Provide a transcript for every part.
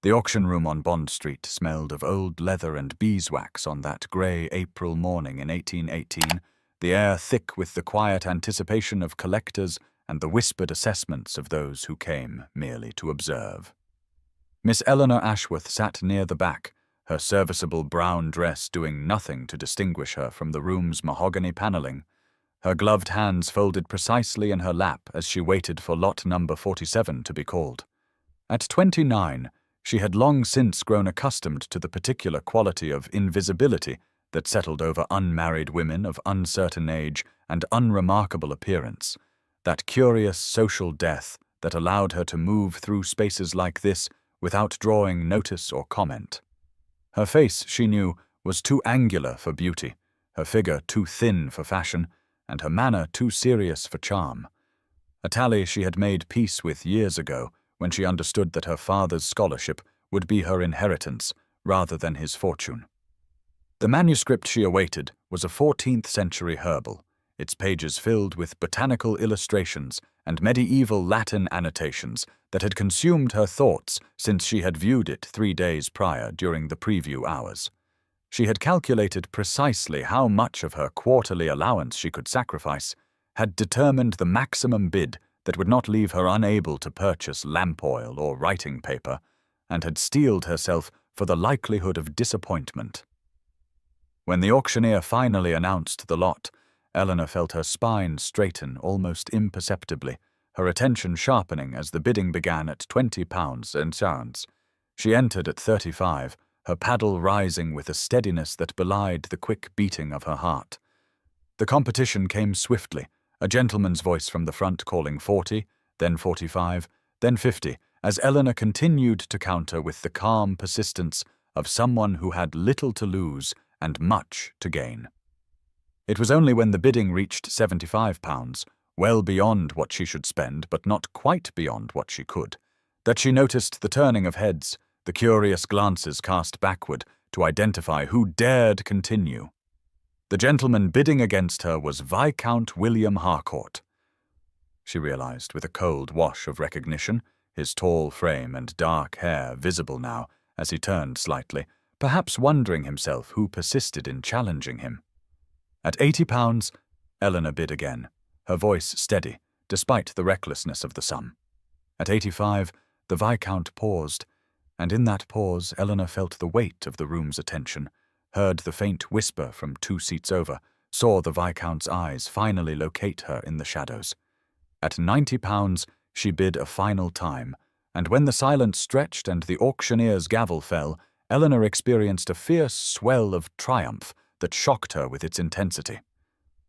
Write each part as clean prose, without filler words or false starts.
The auction room on Bond Street smelled of old leather and beeswax on that grey April morning in 1818, the air thick with the quiet anticipation of collectors and the whispered assessments of those who came merely to observe. Miss Eleanor Ashworth sat near the back, her serviceable brown dress doing nothing to distinguish her from the room's mahogany panelling, her gloved hands folded precisely in her lap as she waited for lot number 47 to be called. At 29, she had long since grown accustomed to the particular quality of invisibility that settled over unmarried women of uncertain age and unremarkable appearance, that curious social death that allowed her to move through spaces like this without drawing notice or comment. Her face, she knew, was too angular for beauty, her figure too thin for fashion, and her manner too serious for charm. A tally she had made peace with years ago when she understood that her father's scholarship would be her inheritance rather than his fortune. The manuscript she awaited was a 14th-century herbal, its pages filled with botanical illustrations and medieval Latin annotations that had consumed her thoughts since she had viewed it 3 days prior during the preview hours. She had calculated precisely how much of her quarterly allowance she could sacrifice, had determined the maximum bid that would not leave her unable to purchase lamp oil or writing paper, and had steeled herself for the likelihood of disappointment. When the auctioneer finally announced the lot, Eleanor felt her spine straighten almost imperceptibly, her attention sharpening as the bidding began at £20 and pounds. She entered at 35, her paddle rising with a steadiness that belied the quick beating of her heart. The competition came swiftly, a gentleman's voice from the front calling 40, then 45, then 50, as Eleanor continued to counter with the calm persistence of someone who had little to lose and much to gain. It was only when the bidding reached £75, well beyond what she should spend but not quite beyond what she could, that she noticed the turning of heads, the curious glances cast backward to identify who dared continue. The gentleman bidding against her was Viscount William Harcourt. She realized with a cold wash of recognition, his tall frame and dark hair visible now as he turned slightly, perhaps wondering himself who persisted in challenging him. At £80, Eleanor bid again, her voice steady, despite the recklessness of the sum. At 85, the Viscount paused, and in that pause Eleanor felt the weight of the room's attention, heard the faint whisper from 2 seats over, saw the Viscount's eyes finally locate her in the shadows. At £90, she bid a final time, and when the silence stretched and the auctioneer's gavel fell, Eleanor experienced a fierce swell of triumph that shocked her with its intensity.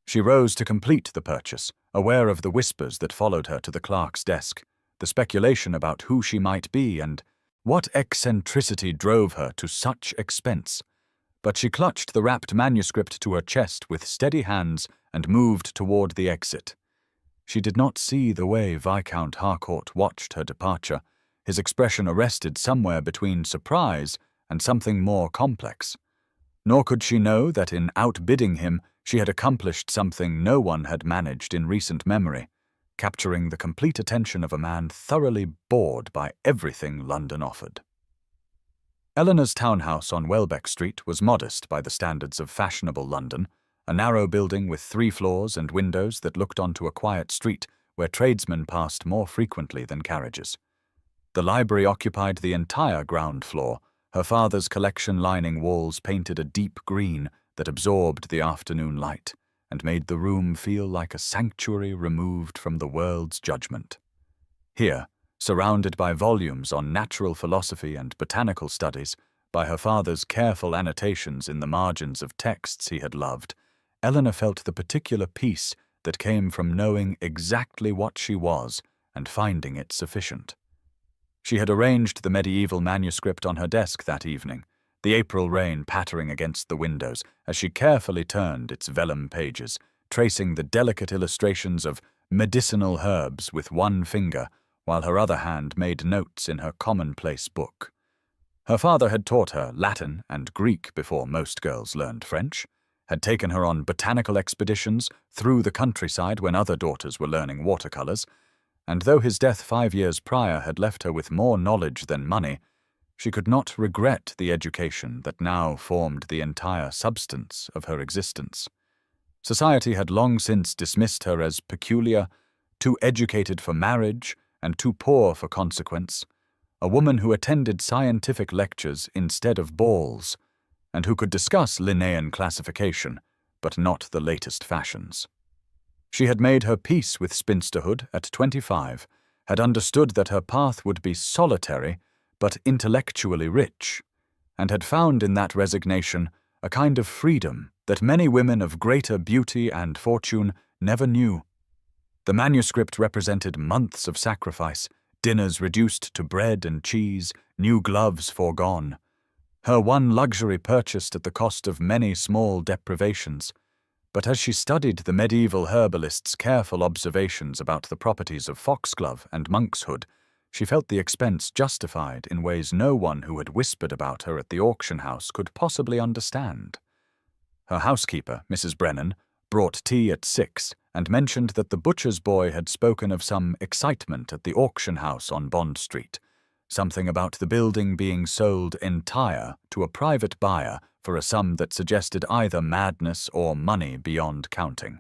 She rose to complete the purchase, aware of the whispers that followed her to the clerk's desk, the speculation about who she might be and what eccentricity drove her to such expense. But she clutched the wrapped manuscript to her chest with steady hands and moved toward the exit. She did not see the way Viscount Harcourt watched her departure, his expression arrested somewhere between surprise and something more complex. Nor could she know that in outbidding him she had accomplished something no one had managed in recent memory, capturing the complete attention of a man thoroughly bored by everything London offered. Eleanor's townhouse on Welbeck Street was modest by the standards of fashionable London, a narrow building with 3 floors and windows that looked onto a quiet street where tradesmen passed more frequently than carriages. The library occupied the entire ground floor, her father's collection lining walls painted a deep green that absorbed the afternoon light and made the room feel like a sanctuary removed from the world's judgment. Here, surrounded by volumes on natural philosophy and botanical studies, by her father's careful annotations in the margins of texts he had loved, Eleanor felt the particular peace that came from knowing exactly what she was and finding it sufficient. She had arranged the medieval manuscript on her desk that evening, the April rain pattering against the windows as she carefully turned its vellum pages, tracing the delicate illustrations of medicinal herbs with one finger, while her other hand made notes in her commonplace book. Her father had taught her Latin and Greek before most girls learned French, had taken her on botanical expeditions through the countryside when other daughters were learning watercolors, and though his death 5 years prior had left her with more knowledge than money, She could not regret the education that now formed the entire substance of her existence. Society had long since dismissed her as peculiar, too educated for marriage, and too poor for consequence, a woman who attended scientific lectures instead of balls, and who could discuss Linnaean classification, but not the latest fashions. She had made her peace with spinsterhood at 25, had understood that her path would be solitary but intellectually rich, and had found in that resignation a kind of freedom that many women of greater beauty and fortune never knew. The manuscript represented months of sacrifice, dinners reduced to bread and cheese, new gloves foregone. Her one luxury purchased at the cost of many small deprivations. But as she studied the medieval herbalist's careful observations about the properties of foxglove and monkshood, she felt the expense justified in ways no one who had whispered about her at the auction house could possibly understand. Her housekeeper, Mrs. Brennan, brought tea at 6 and mentioned that the butcher's boy had spoken of some excitement at the auction house on Bond Street, something about the building being sold entire to a private buyer for a sum that suggested either madness or money beyond counting.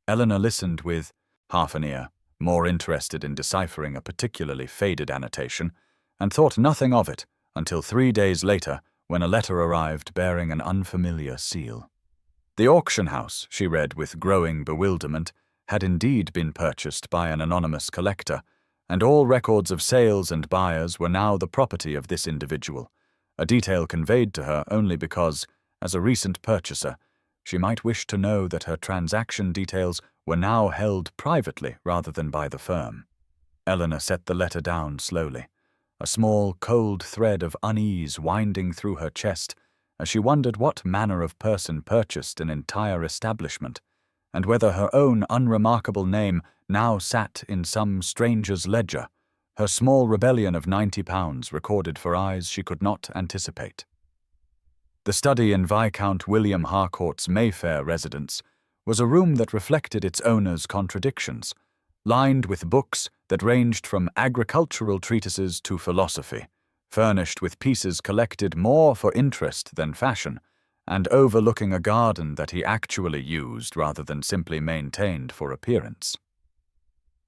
Eleanor listened with half an ear, more interested in deciphering a particularly faded annotation, and thought nothing of it until 3 days later when a letter arrived bearing an unfamiliar seal. The auction house, she read with growing bewilderment, had indeed been purchased by an anonymous collector, and all records of sales and buyers were now the property of this individual, a detail conveyed to her only because, as a recent purchaser, she might wish to know that her transaction details were now held privately rather than by the firm. Eleanor set the letter down slowly, a small, cold thread of unease winding through her chest as she wondered what manner of person purchased an entire establishment, and whether her own unremarkable name now sat in some stranger's ledger, her small rebellion of £90 recorded for eyes she could not anticipate. The study in Viscount William Harcourt's Mayfair residence was a room that reflected its owner's contradictions, lined with books that ranged from agricultural treatises to philosophy, furnished with pieces collected more for interest than fashion, and overlooking a garden that he actually used rather than simply maintained for appearance.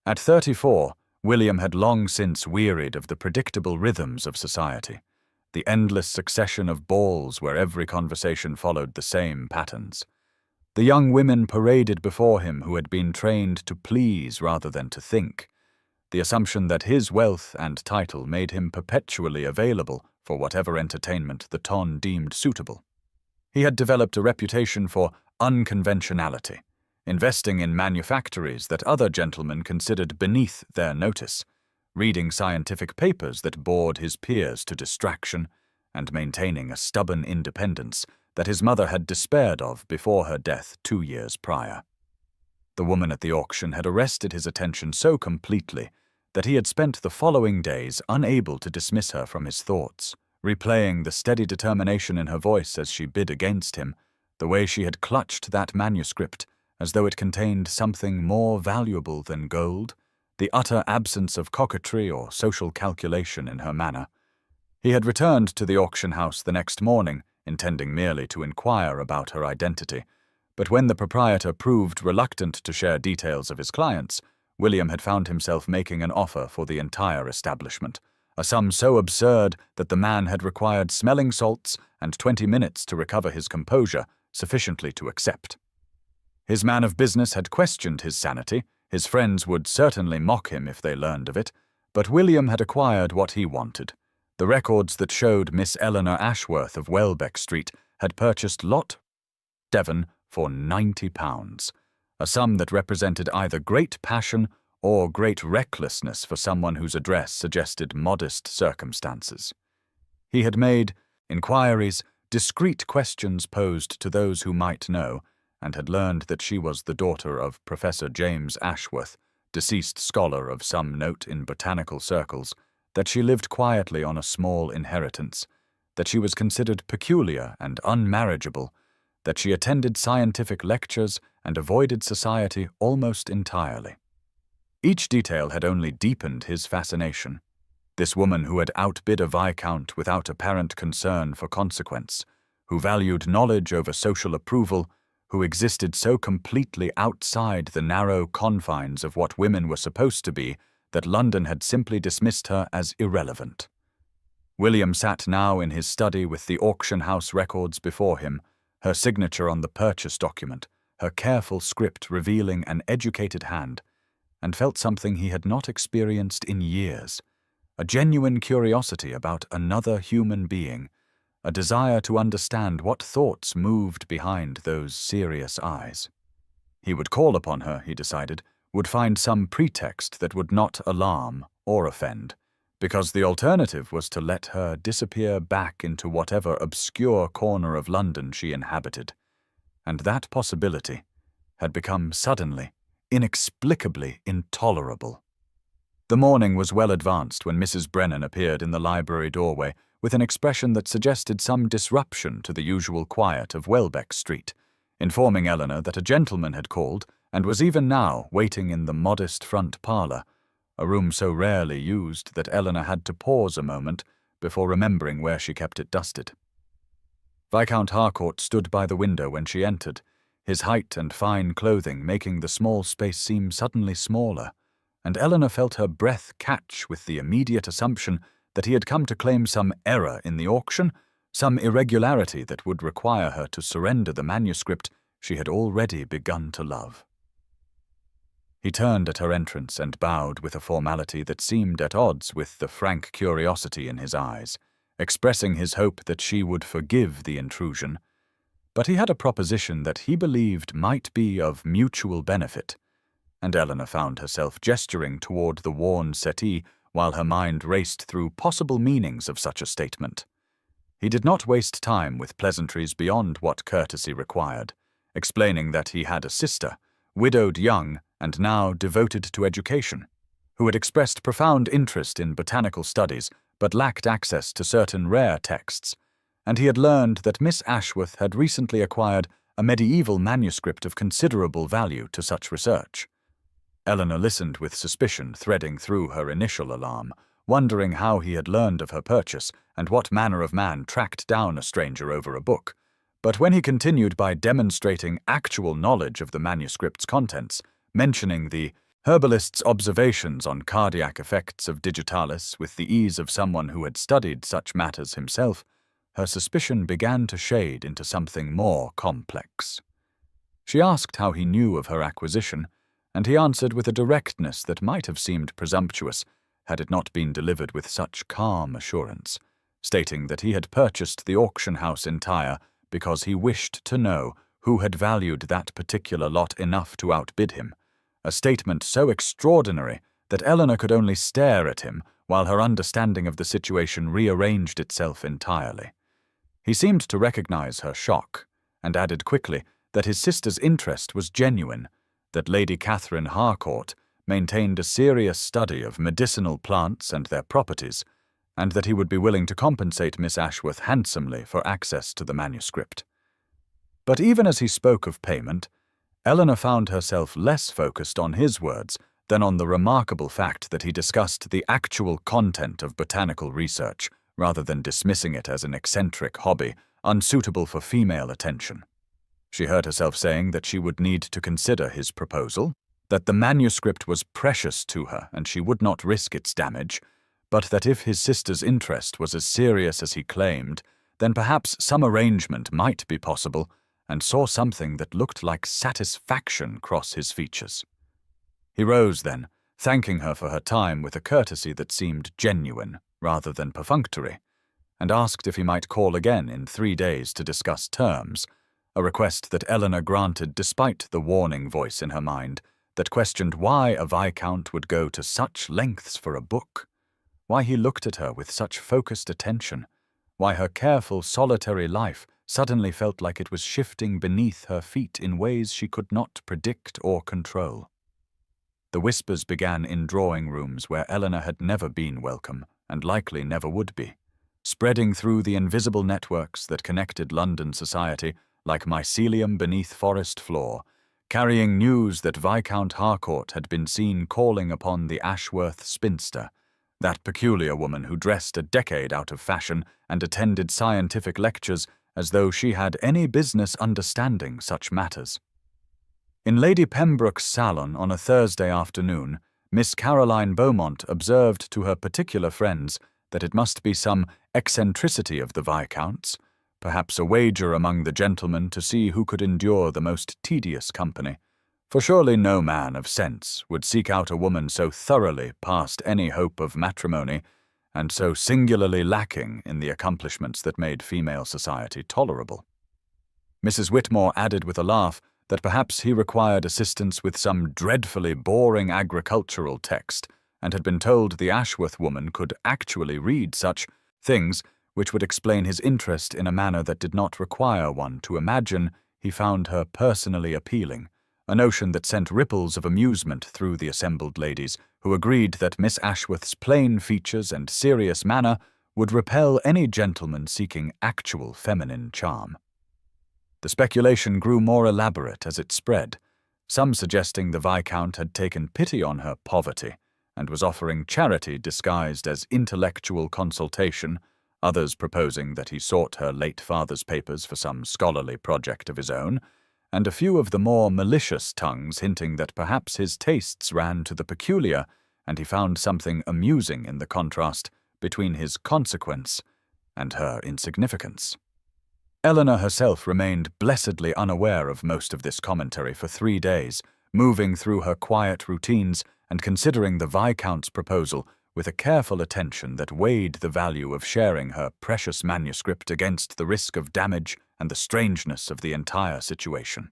At 34, William had long since wearied of the predictable rhythms of society, the endless succession of balls where every conversation followed the same patterns. The young women paraded before him who had been trained to please rather than to think, the assumption that his wealth and title made him perpetually available for whatever entertainment the ton deemed suitable. He had developed a reputation for unconventionality, investing in manufactories that other gentlemen considered beneath their notice, reading scientific papers that bored his peers to distraction, and maintaining a stubborn independence that his mother had despaired of before her death 2 years prior. The woman at the auction had arrested his attention so completely that he had spent the following days unable to dismiss her from his thoughts, replaying the steady determination in her voice as she bid against him, the way she had clutched that manuscript as though it contained something more valuable than gold, the utter absence of coquetry or social calculation in her manner. He had returned to the auction house the next morning, intending merely to inquire about her identity, but when the proprietor proved reluctant to share details of his clients, William had found himself making an offer for the entire establishment, a sum so absurd that the man had required smelling salts and 20 minutes to recover his composure sufficiently to accept. His man of business had questioned his sanity, his friends would certainly mock him if they learned of it, but William had acquired what he wanted. The records that showed Miss Eleanor Ashworth of Welbeck Street had purchased Lot Devon for £90, a sum that represented either great passion or great recklessness for someone whose address suggested modest circumstances. He had made inquiries, discreet questions posed to those who might know, and had learned that she was the daughter of Professor James Ashworth, deceased scholar of some note in botanical circles, that she lived quietly on a small inheritance, that she was considered peculiar and unmarriageable, that she attended scientific lectures and avoided society almost entirely. Each detail had only deepened his fascination. This woman who had outbid a viscount without apparent concern for consequence, who valued knowledge over social approval, who existed so completely outside the narrow confines of what women were supposed to be that London had simply dismissed her as irrelevant. William sat now in his study with the auction house records before him, her signature on the purchase document, her careful script revealing an educated hand, and felt something he had not experienced in years, a genuine curiosity about another human being, a desire to understand what thoughts moved behind those serious eyes. He would call upon her, he decided, would find some pretext that would not alarm or offend, because the alternative was to let her disappear back into whatever obscure corner of London she inhabited. And that possibility had become suddenly, inexplicably intolerable. The morning was well advanced when Mrs. Brennan appeared in the library doorway with an expression that suggested some disruption to the usual quiet of Welbeck Street, informing Eleanor that a gentleman had called and was even now waiting in the modest front parlour, a room so rarely used that Eleanor had to pause a moment before remembering where she kept it dusted. Viscount Harcourt stood by the window when she entered, his height and fine clothing making the small space seem suddenly smaller, and Eleanor felt her breath catch with the immediate assumption that he had come to claim some error in the auction, some irregularity that would require her to surrender the manuscript she had already begun to love. He turned at her entrance and bowed with a formality that seemed at odds with the frank curiosity in his eyes, expressing his hope that she would forgive the intrusion. But he had a proposition that he believed might be of mutual benefit, and Eleanor found herself gesturing toward the worn settee while her mind raced through possible meanings of such a statement. He did not waste time with pleasantries beyond what courtesy required, explaining that he had a sister, widowed young and now devoted to education, who had expressed profound interest in botanical studies but lacked access to certain rare texts, and he had learned that Miss Ashworth had recently acquired a medieval manuscript of considerable value to such research. Eleanor listened with suspicion threading through her initial alarm, wondering how he had learned of her purchase and what manner of man tracked down a stranger over a book. But when he continued by demonstrating actual knowledge of the manuscript's contents, mentioning the herbalist's observations on cardiac effects of digitalis with the ease of someone who had studied such matters himself, her suspicion began to shade into something more complex. She asked how he knew of her acquisition, and he answered with a directness that might have seemed presumptuous had it not been delivered with such calm assurance, stating that he had purchased the auction house entire because he wished to know who had valued that particular lot enough to outbid him, a statement so extraordinary that Eleanor could only stare at him while her understanding of the situation rearranged itself entirely. He seemed to recognize her shock, and added quickly that his sister's interest was genuine, that Lady Catherine Harcourt maintained a serious study of medicinal plants and their properties, and that he would be willing to compensate Miss Ashworth handsomely for access to the manuscript. But even as he spoke of payment, Eleanor found herself less focused on his words than on the remarkable fact that he discussed the actual content of botanical research, rather than dismissing it as an eccentric hobby, unsuitable for female attention. She heard herself saying that she would need to consider his proposal, that the manuscript was precious to her and she would not risk its damage, but that if his sister's interest was as serious as he claimed, then perhaps some arrangement might be possible, and saw something that looked like satisfaction cross his features. He rose then, thanking her for her time with a courtesy that seemed genuine rather than perfunctory, and asked if he might call again in 3 days to discuss terms, a request that Eleanor granted despite the warning voice in her mind that questioned why a viscount would go to such lengths for a book, why he looked at her with such focused attention, why her careful, solitary life suddenly felt like it was shifting beneath her feet in ways she could not predict or control. The whispers began in drawing rooms where Eleanor had never been welcome, and likely never would be, spreading through the invisible networks that connected London society like mycelium beneath forest floor, carrying news that Viscount Harcourt had been seen calling upon the Ashworth spinster, That peculiar woman who dressed a decade out of fashion and attended scientific lectures as though she had any business understanding such matters. In Lady Pembroke's salon on a Thursday afternoon, Miss Caroline Beaumont observed to her particular friends that it must be some eccentricity of the Viscount's, perhaps a wager among the gentlemen to see who could endure the most tedious company, for surely no man of sense would seek out a woman so thoroughly past any hope of matrimony and so singularly lacking in the accomplishments that made female society tolerable. Mrs. Whitmore added with a laugh that perhaps he required assistance with some dreadfully boring agricultural text, and had been told the Ashworth woman could actually read such things which would explain his interest in a manner that did not require one to imagine he found her personally appealing, a notion that sent ripples of amusement through the assembled ladies, who agreed that Miss Ashworth's plain features and serious manner would repel any gentleman seeking actual feminine charm. The speculation grew more elaborate as it spread, some suggesting the Viscount had taken pity on her poverty and was offering charity disguised as intellectual consultation, others proposing that he sought her late father's papers for some scholarly project of his own, and a few of the more malicious tongues hinting that perhaps his tastes ran to the peculiar, and he found something amusing in the contrast between his consequence and her insignificance. Eleanor herself remained blessedly unaware of most of this commentary for 3 days, moving through her quiet routines and considering the Viscount's proposal with a careful attention that weighed the value of sharing her precious manuscript against the risk of damage and the strangeness of the entire situation.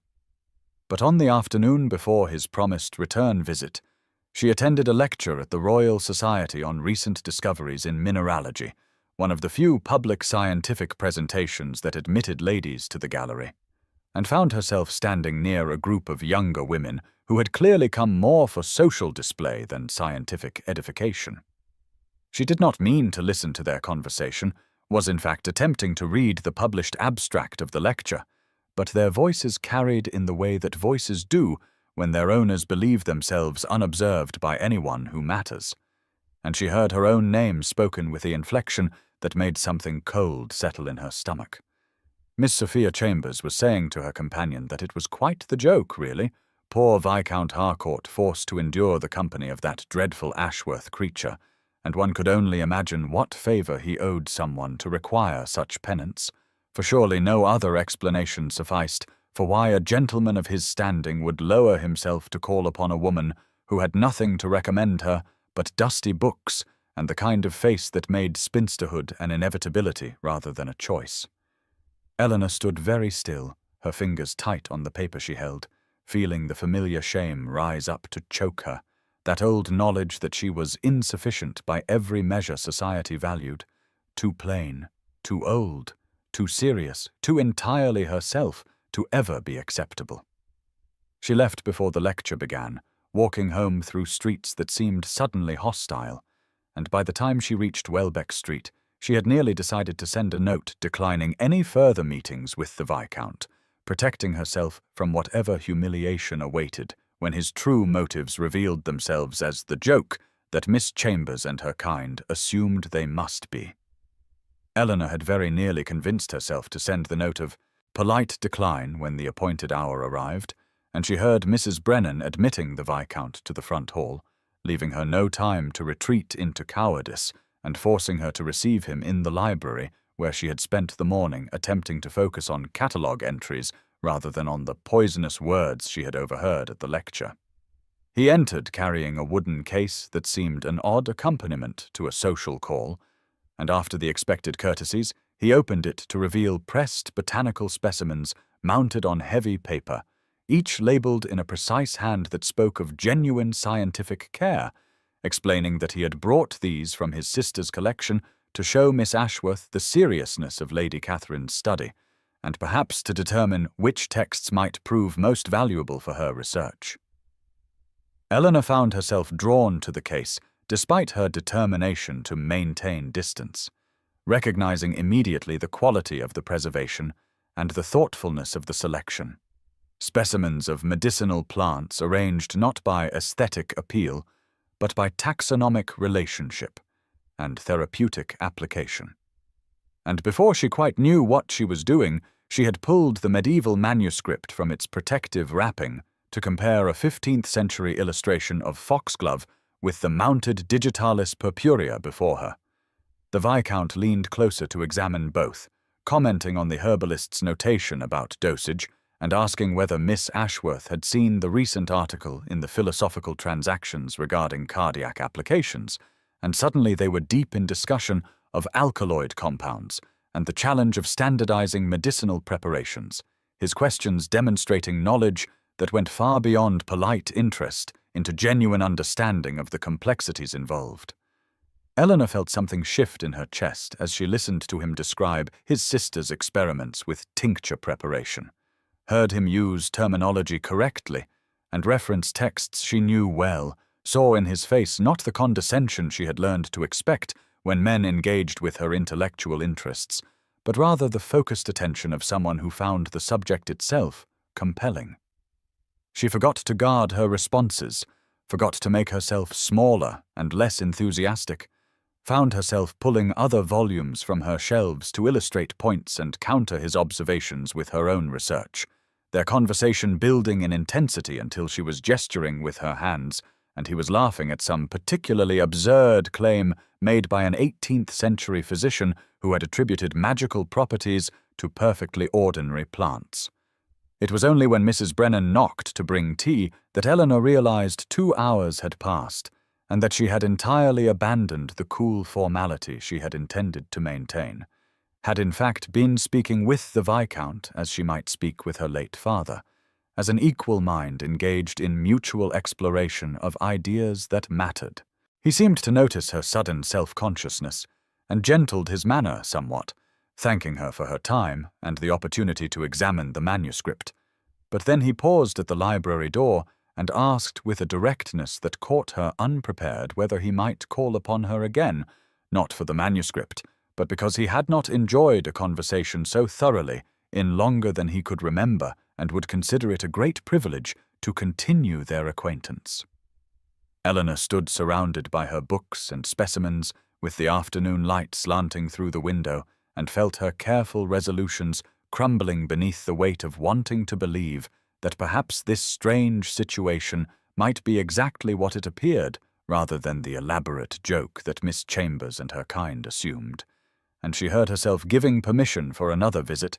But on the afternoon before his promised return visit, she attended a lecture at the Royal Society on recent discoveries in mineralogy, one of the few public scientific presentations that admitted ladies to the gallery, and found herself standing near a group of younger women who had clearly come more for social display than scientific edification. She did not mean to listen to their conversation, was in fact attempting to read the published abstract of the lecture, but their voices carried in the way that voices do when their owners believe themselves unobserved by anyone who matters, and she heard her own name spoken with the inflection that made something cold settle in her stomach. Miss Sophia Chambers was saying to her companion that it was quite the joke, really, poor Viscount Harcourt forced to endure the company of that dreadful Ashworth creature, and one could only imagine what favour he owed someone to require such penance, for surely no other explanation sufficed for why a gentleman of his standing would lower himself to call upon a woman who had nothing to recommend her but dusty books and the kind of face that made spinsterhood an inevitability rather than a choice. Eleanor stood very still, her fingers tight on the paper she held, feeling the familiar shame rise up to choke her, that old knowledge that she was insufficient by every measure society valued, too plain, too old, too serious, too entirely herself to ever be acceptable. She left before the lecture began, walking home through streets that seemed suddenly hostile, and by the time she reached Welbeck Street, she had nearly decided to send a note declining any further meetings with the Viscount, protecting herself from whatever humiliation awaited when his true motives revealed themselves as the joke that Miss Chambers and her kind assumed they must be. Eleanor had very nearly convinced herself to send the note of polite decline when the appointed hour arrived, and she heard Mrs. Brennan admitting the Viscount to the front hall, leaving her no time to retreat into cowardice and forcing her to receive him in the library where she had spent the morning attempting to focus on catalogue entries rather than on the poisonous words she had overheard at the lecture. He entered carrying a wooden case that seemed an odd accompaniment to a social call, and after the expected courtesies, he opened it to reveal pressed botanical specimens mounted on heavy paper, each labelled in a precise hand that spoke of genuine scientific care, explaining that he had brought these from his sister's collection to show Miss Ashworth the seriousness of Lady Catherine's study, and perhaps to determine which texts might prove most valuable for her research. Eleanor found herself drawn to the case despite her determination to maintain distance, recognizing immediately the quality of the preservation and the thoughtfulness of the selection. Specimens of medicinal plants arranged not by aesthetic appeal, but by taxonomic relationship, and therapeutic application. And before she quite knew what she was doing, she had pulled the medieval manuscript from its protective wrapping to compare a 15th century illustration of foxglove with the mounted digitalis purpurea before her. The Viscount leaned closer to examine both, commenting on the herbalist's notation about dosage and asking whether Miss Ashworth had seen the recent article in the Philosophical Transactions regarding cardiac applications, and suddenly they were deep in discussion of alkaloid compounds and the challenge of standardizing medicinal preparations, his questions demonstrating knowledge that went far beyond polite interest into genuine understanding of the complexities involved. Eleanor felt something shift in her chest as she listened to him describe his sister's experiments with tincture preparation, heard him use terminology correctly, and reference texts she knew well, saw in his face not the condescension she had learned to expect when men engaged with her intellectual interests, but rather the focused attention of someone who found the subject itself compelling. She forgot to guard her responses, forgot to make herself smaller and less enthusiastic, found herself pulling other volumes from her shelves to illustrate points and counter his observations with her own research, their conversation building in intensity until she was gesturing with her hands, and he was laughing at some particularly absurd claim made by an 18th century physician who had attributed magical properties to perfectly ordinary plants. It was only when Mrs. Brennan knocked to bring tea that Eleanor realized 2 hours had passed, and that she had entirely abandoned the cool formality she had intended to maintain, had in fact been speaking with the Viscount as she might speak with her late father, as an equal mind engaged in mutual exploration of ideas that mattered. He seemed to notice her sudden self-consciousness, and gentled his manner somewhat, thanking her for her time and the opportunity to examine the manuscript. But then he paused at the library door and asked with a directness that caught her unprepared whether he might call upon her again, not for the manuscript, but because he had not enjoyed a conversation so thoroughly in longer than he could remember and would consider it a great privilege to continue their acquaintance. Eleanor stood surrounded by her books and specimens, with the afternoon light slanting through the window, and felt her careful resolutions crumbling beneath the weight of wanting to believe that perhaps this strange situation might be exactly what it appeared, rather than the elaborate joke that Miss Chambers and her kind assumed. And she heard herself giving permission for another visit,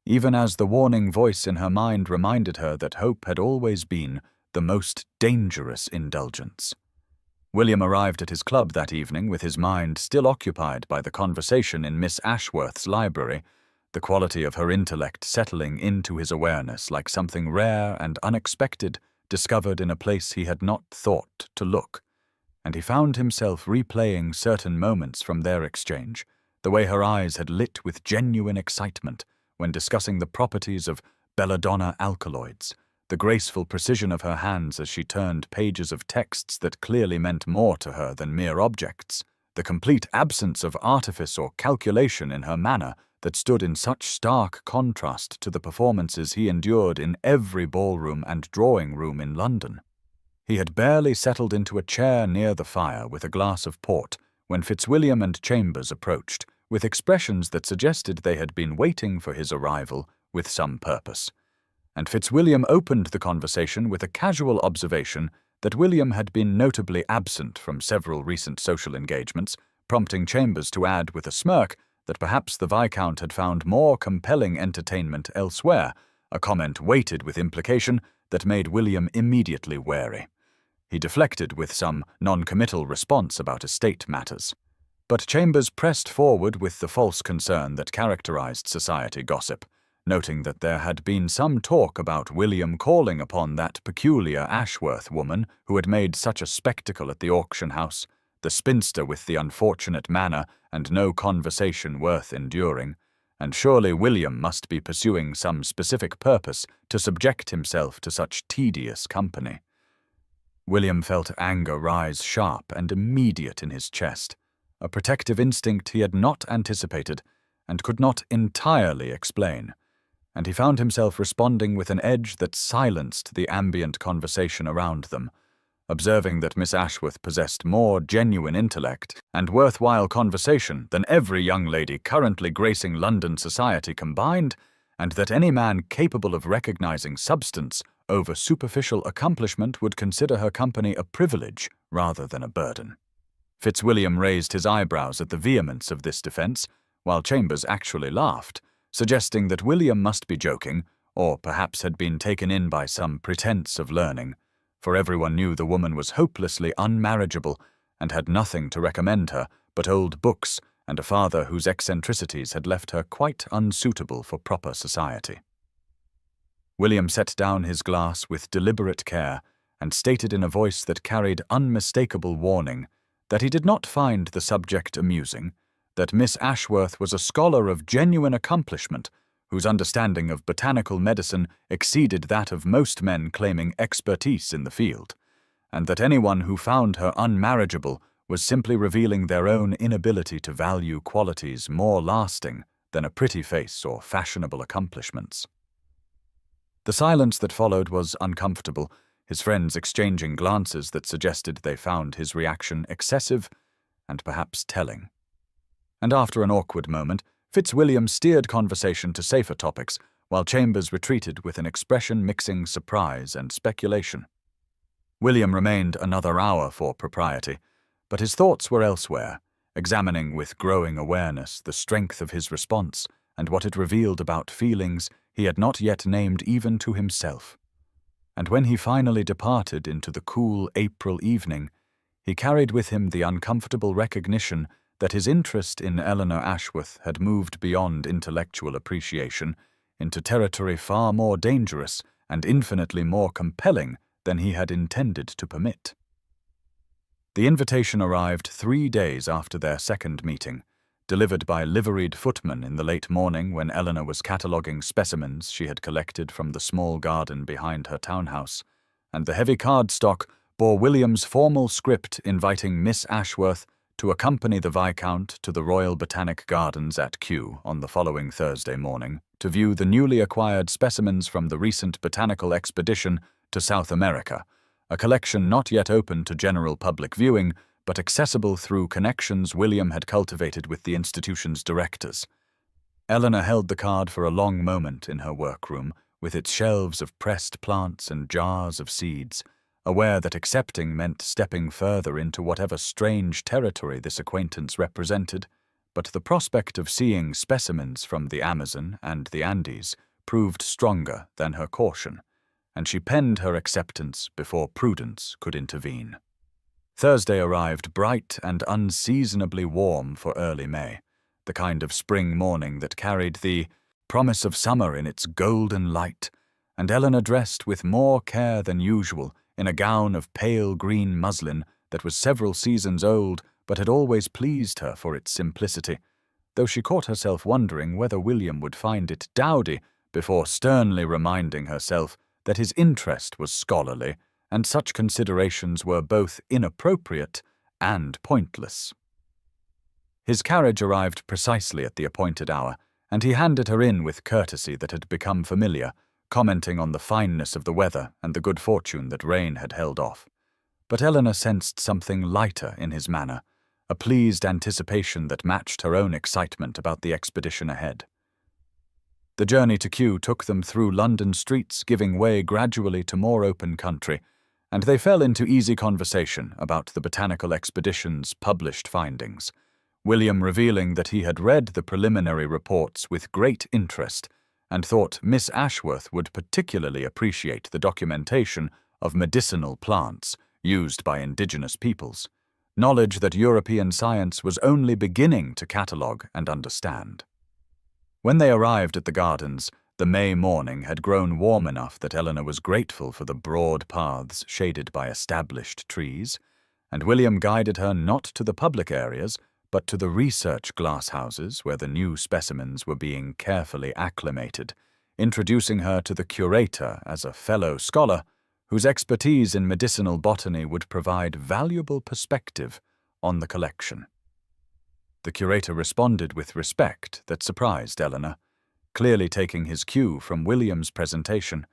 even as the warning voice in her mind reminded her that hope had always been the most dangerous indulgence. William arrived at his club that evening with his mind still occupied by the conversation in Miss Ashworth's library, the quality of her intellect settling into his awareness like something rare and unexpected discovered in a place he had not thought to look, and he found himself replaying certain moments from their exchange, the way her eyes had lit with genuine excitement when discussing the properties of belladonna alkaloids, the graceful precision of her hands as she turned pages of texts that clearly meant more to her than mere objects, the complete absence of artifice or calculation in her manner that stood in such stark contrast to the performances he endured in every ballroom and drawing-room in London. He had barely settled into a chair near the fire with a glass of port when Fitzwilliam and Chambers approached, with expressions that suggested they had been waiting for his arrival with some purpose. And Fitzwilliam opened the conversation with a casual observation that William had been notably absent from several recent social engagements, prompting Chambers to add with a smirk that perhaps the Viscount had found more compelling entertainment elsewhere, a comment weighted with implication that made William immediately wary. He deflected with some non-committal response about estate matters. But Chambers pressed forward with the false concern that characterized society gossip, noting that there had been some talk about William calling upon that peculiar Ashworth woman who had made such a spectacle at the auction house, the spinster with the unfortunate manner and no conversation worth enduring, and surely William must be pursuing some specific purpose to subject himself to such tedious company. William felt anger rise sharp and immediate in his chest, a protective instinct he had not anticipated and could not entirely explain, and he found himself responding with an edge that silenced the ambient conversation around them, observing that Miss Ashworth possessed more genuine intellect and worthwhile conversation than every young lady currently gracing London society combined, and that any man capable of recognizing substance over superficial accomplishment would consider her company a privilege rather than a burden. Fitzwilliam raised his eyebrows at the vehemence of this defense, while Chambers actually laughed, suggesting that William must be joking, or perhaps had been taken in by some pretense of learning, for everyone knew the woman was hopelessly unmarriageable and had nothing to recommend her but old books and a father whose eccentricities had left her quite unsuitable for proper society. William set down his glass with deliberate care and stated in a voice that carried unmistakable warning that he did not find the subject amusing, that Miss Ashworth was a scholar of genuine accomplishment whose understanding of botanical medicine exceeded that of most men claiming expertise in the field, and that anyone who found her unmarriageable was simply revealing their own inability to value qualities more lasting than a pretty face or fashionable accomplishments. The silence that followed was uncomfortable, his friends exchanging glances that suggested they found his reaction excessive and perhaps telling. And after an awkward moment, Fitzwilliam steered conversation to safer topics, while Chambers retreated with an expression mixing surprise and speculation. William remained another hour for propriety, but his thoughts were elsewhere, examining with growing awareness the strength of his response and what it revealed about feelings he had not yet named even to himself. And when he finally departed into the cool April evening, he carried with him the uncomfortable recognition that his interest in Eleanor Ashworth had moved beyond intellectual appreciation into territory far more dangerous and infinitely more compelling than he had intended to permit. The invitation arrived 3 days after their second meeting, delivered by liveried footman in the late morning when Eleanor was cataloguing specimens she had collected from the small garden behind her townhouse, and the heavy cardstock bore William's formal script inviting Miss Ashworth to accompany the Viscount to the Royal Botanic Gardens at Kew on the following Thursday morning to view the newly acquired specimens from the recent botanical expedition to South America, a collection not yet open to general public viewing, but accessible through connections William had cultivated with the institution's directors. Eleanor held the card for a long moment in her workroom, with its shelves of pressed plants and jars of seeds, aware that accepting meant stepping further into whatever strange territory this acquaintance represented, but the prospect of seeing specimens from the Amazon and the Andes proved stronger than her caution, and she penned her acceptance before prudence could intervene. Thursday arrived bright and unseasonably warm for early May, the kind of spring morning that carried the promise of summer in its golden light, and Eleanor dressed with more care than usual in a gown of pale green muslin that was several seasons old but had always pleased her for its simplicity, though she caught herself wondering whether William would find it dowdy before sternly reminding herself that his interest was scholarly and such considerations were both inappropriate and pointless. His carriage arrived precisely at the appointed hour, and he handed her in with courtesy that had become familiar, commenting on the fineness of the weather and the good fortune that rain had held off. But Eleanor sensed something lighter in his manner, a pleased anticipation that matched her own excitement about the expedition ahead. The journey to Kew took them through London streets, giving way gradually to more open country, and they fell into easy conversation about the botanical expedition's published findings, William revealing that he had read the preliminary reports with great interest and thought Miss Ashworth would particularly appreciate the documentation of medicinal plants used by indigenous peoples, knowledge that European science was only beginning to catalogue and understand. When they arrived at the gardens, the May morning had grown warm enough that Eleanor was grateful for the broad paths shaded by established trees, and William guided her not to the public areas, but to the research glasshouses where the new specimens were being carefully acclimated, introducing her to the curator as a fellow scholar whose expertise in medicinal botany would provide valuable perspective on the collection. The curator responded with respect that surprised Eleanor, clearly taking his cue from William's presentation,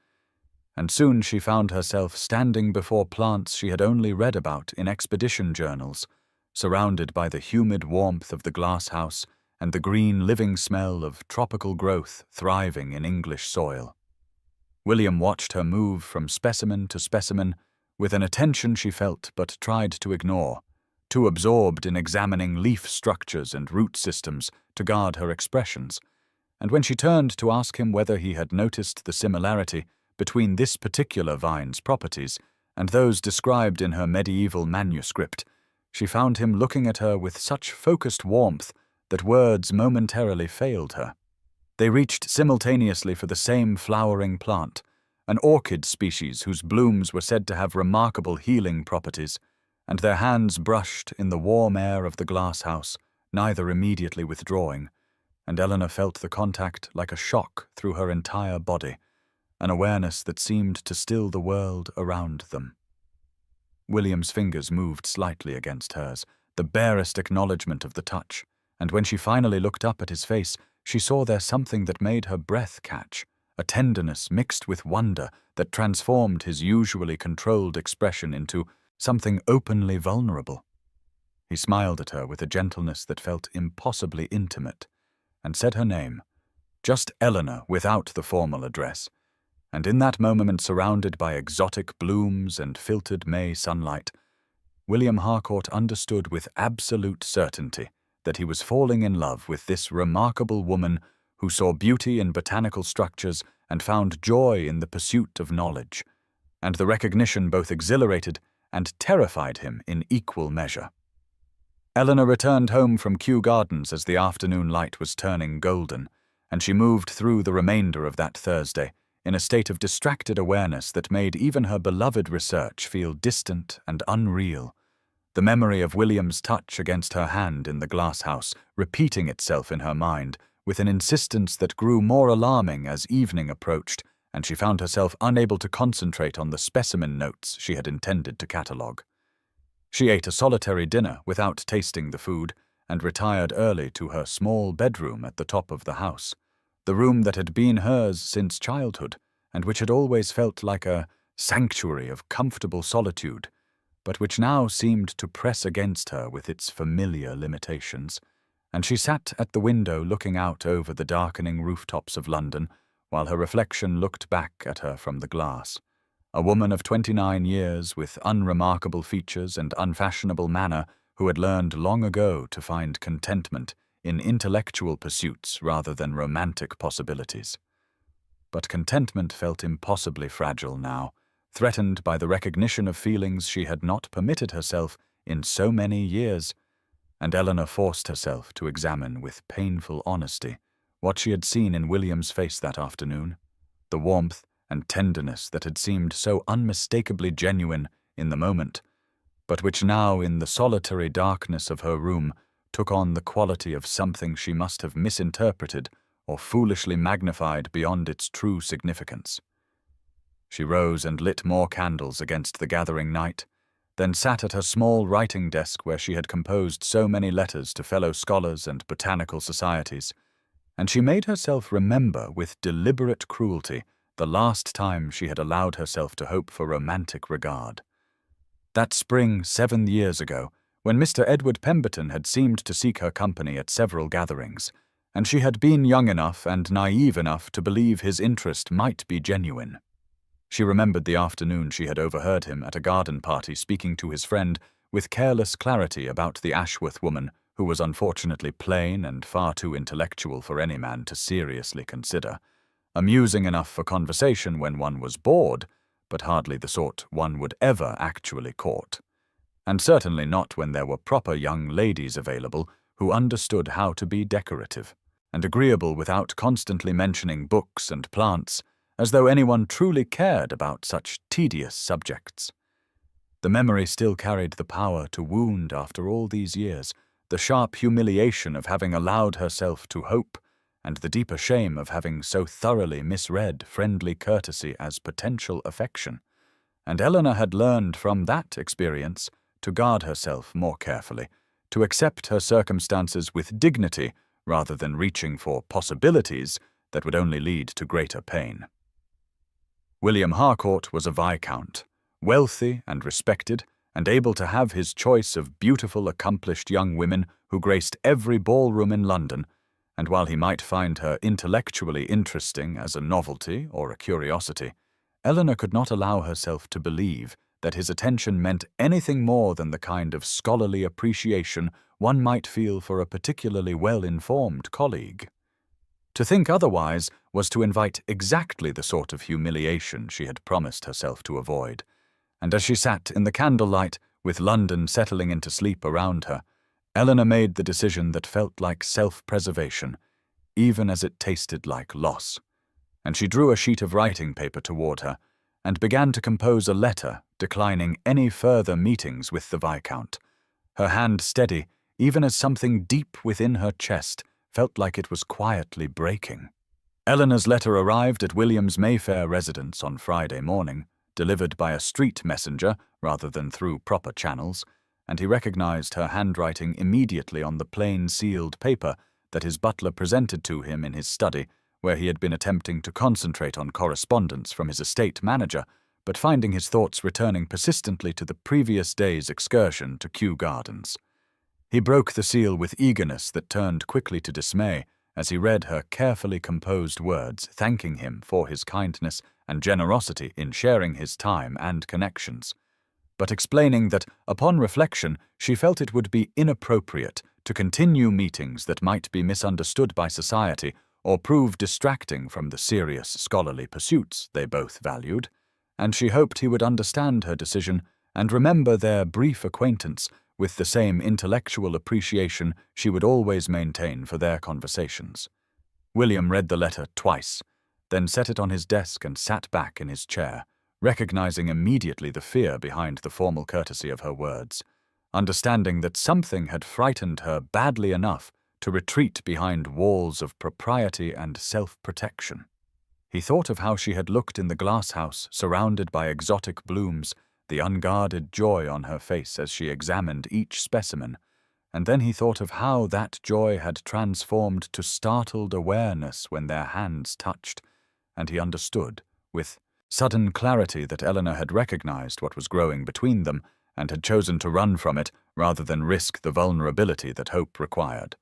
and soon she found herself standing before plants she had only read about in expedition journals, surrounded by the humid warmth of the glasshouse and the green living smell of tropical growth thriving in English soil. William watched her move from specimen to specimen with an attention she felt but tried to ignore, too absorbed in examining leaf structures and root systems to guard her expressions. And when she turned to ask him whether he had noticed the similarity between this particular vine's properties and those described in her medieval manuscript, she found him looking at her with such focused warmth that words momentarily failed her. They reached simultaneously for the same flowering plant, an orchid species whose blooms were said to have remarkable healing properties, and their hands brushed in the warm air of the glasshouse, neither immediately withdrawing, and Eleanor felt the contact like a shock through her entire body, an awareness that seemed to still the world around them. William's fingers moved slightly against hers, the barest acknowledgement of the touch, and when she finally looked up at his face, she saw there something that made her breath catch, a tenderness mixed with wonder that transformed his usually controlled expression into something openly vulnerable. He smiled at her with a gentleness that felt impossibly intimate, and said her name, just Eleanor without the formal address, and in that moment, surrounded by exotic blooms and filtered May sunlight, William Harcourt understood with absolute certainty that he was falling in love with this remarkable woman who saw beauty in botanical structures and found joy in the pursuit of knowledge, and the recognition both exhilarated and terrified him in equal measure. Eleanor returned home from Kew Gardens as the afternoon light was turning golden, and she moved through the remainder of that Thursday in a state of distracted awareness that made even her beloved research feel distant and unreal, the memory of William's touch against her hand in the glasshouse repeating itself in her mind with an insistence that grew more alarming as evening approached, and she found herself unable to concentrate on the specimen notes she had intended to catalogue. She ate a solitary dinner without tasting the food and retired early to her small bedroom at the top of the house, the room that had been hers since childhood and which had always felt like a sanctuary of comfortable solitude, but which now seemed to press against her with its familiar limitations, and she sat at the window looking out over the darkening rooftops of London while her reflection looked back at her from the glass, a woman of 29 years with unremarkable features and unfashionable manner who had learned long ago to find contentment in intellectual pursuits rather than romantic possibilities. But contentment felt impossibly fragile now, threatened by the recognition of feelings she had not permitted herself in so many years, and Eleanor forced herself to examine with painful honesty what she had seen in William's face that afternoon, the warmth and tenderness that had seemed so unmistakably genuine in the moment, but which now, in the solitary darkness of her room, took on the quality of something she must have misinterpreted or foolishly magnified beyond its true significance. She rose and lit more candles against the gathering night, then sat at her small writing desk where she had composed so many letters to fellow scholars and botanical societies, and she made herself remember with deliberate cruelty the last time she had allowed herself to hope for romantic regard. That spring 7 years ago, when Mr. Edward Pemberton had seemed to seek her company at several gatherings, and she had been young enough and naive enough to believe his interest might be genuine. She remembered the afternoon she had overheard him at a garden party speaking to his friend with careless clarity about the Ashworth woman who was unfortunately plain and far too intellectual for any man to seriously consider, amusing enough for conversation when one was bored, but hardly the sort one would ever actually court, and certainly not when there were proper young ladies available who understood how to be decorative and agreeable without constantly mentioning books and plants, as though anyone truly cared about such tedious subjects. The memory still carried the power to wound after all these years, the sharp humiliation of having allowed herself to hope, and the deeper shame of having so thoroughly misread friendly courtesy as potential affection, and Eleanor had learned from that experience to guard herself more carefully, to accept her circumstances with dignity rather than reaching for possibilities that would only lead to greater pain. William Harcourt was a viscount, wealthy and respected, and able to have his choice of beautiful, accomplished young women who graced every ballroom in London, and while he might find her intellectually interesting as a novelty or a curiosity, Eleanor could not allow herself to believe that his attention meant anything more than the kind of scholarly appreciation one might feel for a particularly well-informed colleague. To think otherwise was to invite exactly the sort of humiliation she had promised herself to avoid, and as she sat in the candlelight, with London settling into sleep around her, Eleanor made the decision that felt like self-preservation, even as it tasted like loss, and she drew a sheet of writing paper toward her and began to compose a letter declining any further meetings with the Viscount, her hand steady even as something deep within her chest felt like it was quietly breaking. Eleanor's letter arrived at William's Mayfair residence on Friday morning, delivered by a street messenger rather than through proper channels, and he recognized her handwriting immediately on the plain sealed paper that his butler presented to him in hhis study, where he had been attempting to concentrate on correspondence from his estate manager, but finding his thoughts returning persistently to the previous day's excursion to Kew Gardens. He broke the seal with eagerness that turned quickly to dismay as he read her carefully composed words thanking him for his kindness and generosity in sharing his time and connections, but explaining that, upon reflection, she felt it would be inappropriate to continue meetings that might be misunderstood by society or prove distracting from the serious scholarly pursuits they both valued, and she hoped he would understand her decision and remember their brief acquaintance with the same intellectual appreciation she would always maintain for their conversations. William read the letter twice, then set it on his desk and sat back in his chair, recognizing immediately the fear behind the formal courtesy of her words, understanding that something had frightened her badly enough to retreat behind walls of propriety and self-protection. He thought of how she had looked in the glasshouse, surrounded by exotic blooms, the unguarded joy on her face as she examined each specimen, and then he thought of how that joy had transformed to startled awareness when their hands touched, and he understood, with sudden clarity, that Eleanor had recognized what was growing between them and had chosen to run from it rather than risk the vulnerability that hope required.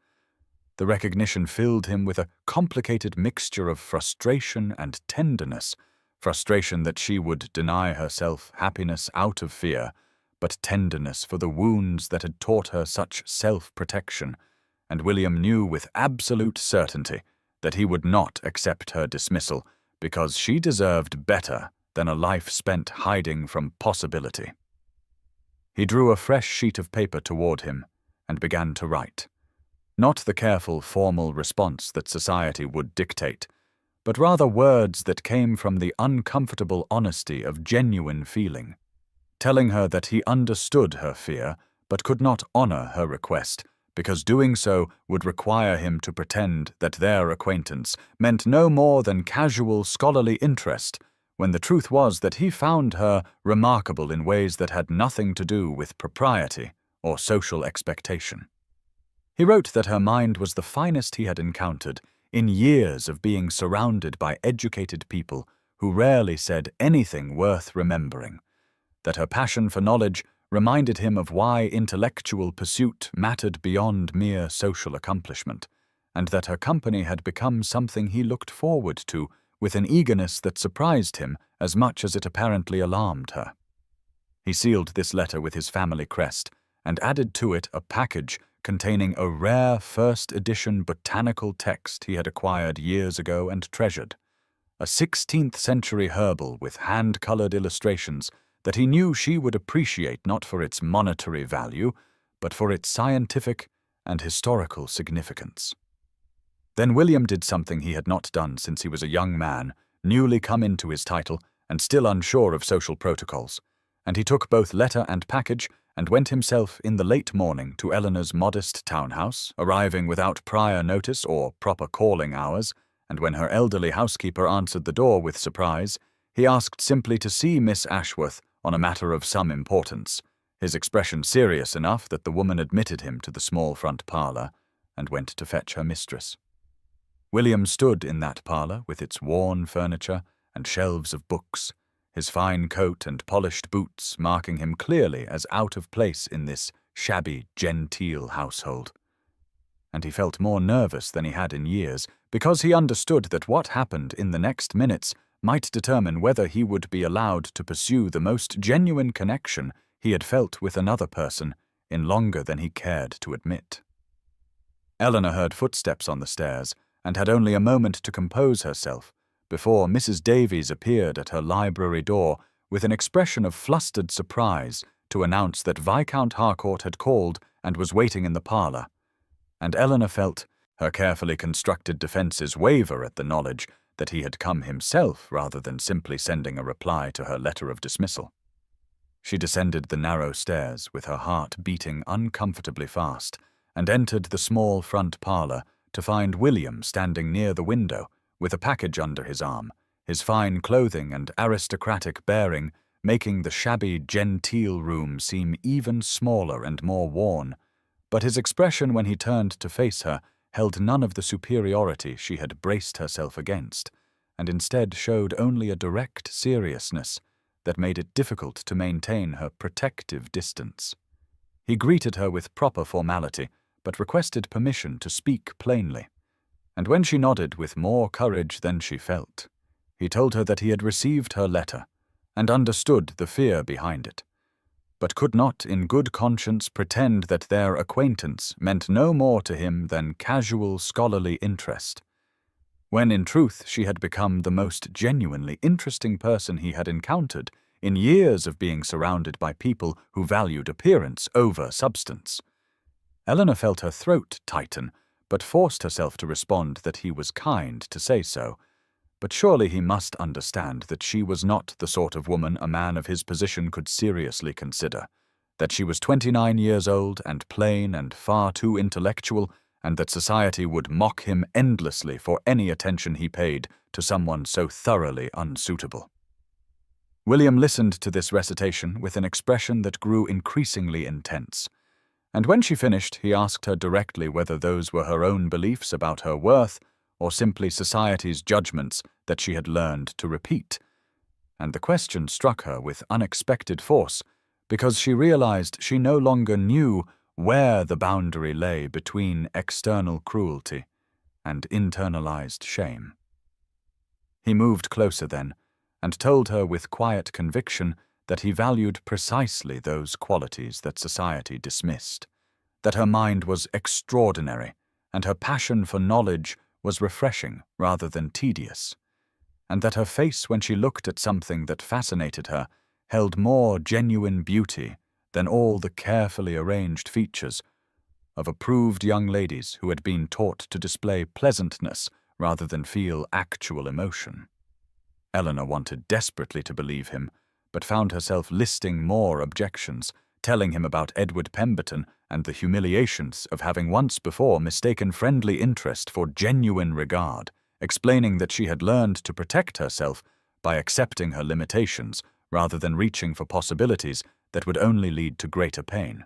The recognition filled him with a complicated mixture of frustration and tenderness, frustration that she would deny herself happiness out of fear, but tenderness for the wounds that had taught her such self-protection, and William knew with absolute certainty that he would not accept her dismissal because she deserved better than a life spent hiding from possibility. He drew a fresh sheet of paper toward him and began to write. Not the careful, formal response that society would dictate, but rather words that came from the uncomfortable honesty of genuine feeling, telling her that he understood her fear but could not honor her request, because doing so would require him to pretend that their acquaintance meant no more than casual scholarly interest, when the truth was that he found her remarkable in ways that had nothing to do with propriety or social expectation. He wrote that her mind was the finest he had encountered in years of being surrounded by educated people who rarely said anything worth remembering, that her passion for knowledge reminded him of why intellectual pursuit mattered beyond mere social accomplishment, and that her company had become something he looked forward to with an eagerness that surprised him as much as it apparently alarmed her. He sealed this letter with his family crest and added to it a package containing a rare first-edition botanical text he had acquired years ago and treasured, a 16th-century herbal with hand-colored illustrations that he knew she would appreciate not for its monetary value, but for its scientific and historical significance. Then William did something he had not done since he was a young man, newly come into his title and still unsure of social protocols, and he took both letter and package and went himself in the late morning to Eleanor's modest townhouse, arriving without prior notice or proper calling hours, and when her elderly housekeeper answered the door with surprise, he asked simply to see Miss Ashworth on a matter of some importance, his expression serious enough that the woman admitted him to the small front parlor and went to fetch her mistress. William stood in that parlor with its worn furniture and shelves of books, his fine coat and polished boots marking him clearly as out of place in this shabby, genteel household. And he felt more nervous than he had in years, because he understood that what happened in the next minutes might determine whether he would be allowed to pursue the most genuine connection he had felt with another person in longer than he cared to admit. Eleanor heard footsteps on the stairs and had only a moment to compose herself before Mrs. Davies appeared at her library door with an expression of flustered surprise to announce that Viscount Harcourt had called and was waiting in the parlour, and Eleanor felt her carefully constructed defences waver at the knowledge that he had come himself rather than simply sending a reply to her letter of dismissal. She descended the narrow stairs with her heart beating uncomfortably fast and entered the small front parlour to find William standing near the window with a package under his arm, his fine clothing and aristocratic bearing making the shabby, genteel room seem even smaller and more worn, but his expression when he turned to face her held none of the superiority she had braced herself against, and instead showed only a direct seriousness that made it difficult to maintain her protective distance. He greeted her with proper formality, but requested permission to speak plainly, and when she nodded with more courage than she felt, he told her that he had received her letter and understood the fear behind it, but could not in good conscience pretend that their acquaintance meant no more to him than casual scholarly interest, when in truth she had become the most genuinely interesting person he had encountered in years of being surrounded by people who valued appearance over substance. Eleanor felt her throat tighten, but forced herself to respond that he was kind to say so. But surely he must understand that she was not the sort of woman a man of his position could seriously consider, that she was 29 years old and plain and far too intellectual, and that society would mock him endlessly for any attention he paid to someone so thoroughly unsuitable. William listened to this recitation with an expression that grew increasingly intense, and when she finished he asked her directly whether those were her own beliefs about her worth or simply society's judgments that she had learned to repeat, and the question struck her with unexpected force because she realized she no longer knew where the boundary lay between external cruelty and internalized shame. He moved closer then and told her with quiet conviction that he valued precisely those qualities that society dismissed, that her mind was extraordinary and her passion for knowledge was refreshing rather than tedious, and that her face when she looked at something that fascinated her held more genuine beauty than all the carefully arranged features of approved young ladies who had been taught to display pleasantness rather than feel actual emotion. Eleanor wanted desperately to believe him, but found herself listing more objections, telling him about Edward Pemberton and the humiliations of having once before mistaken friendly interest for genuine regard, explaining that she had learned to protect herself by accepting her limitations rather than reaching for possibilities that would only lead to greater pain.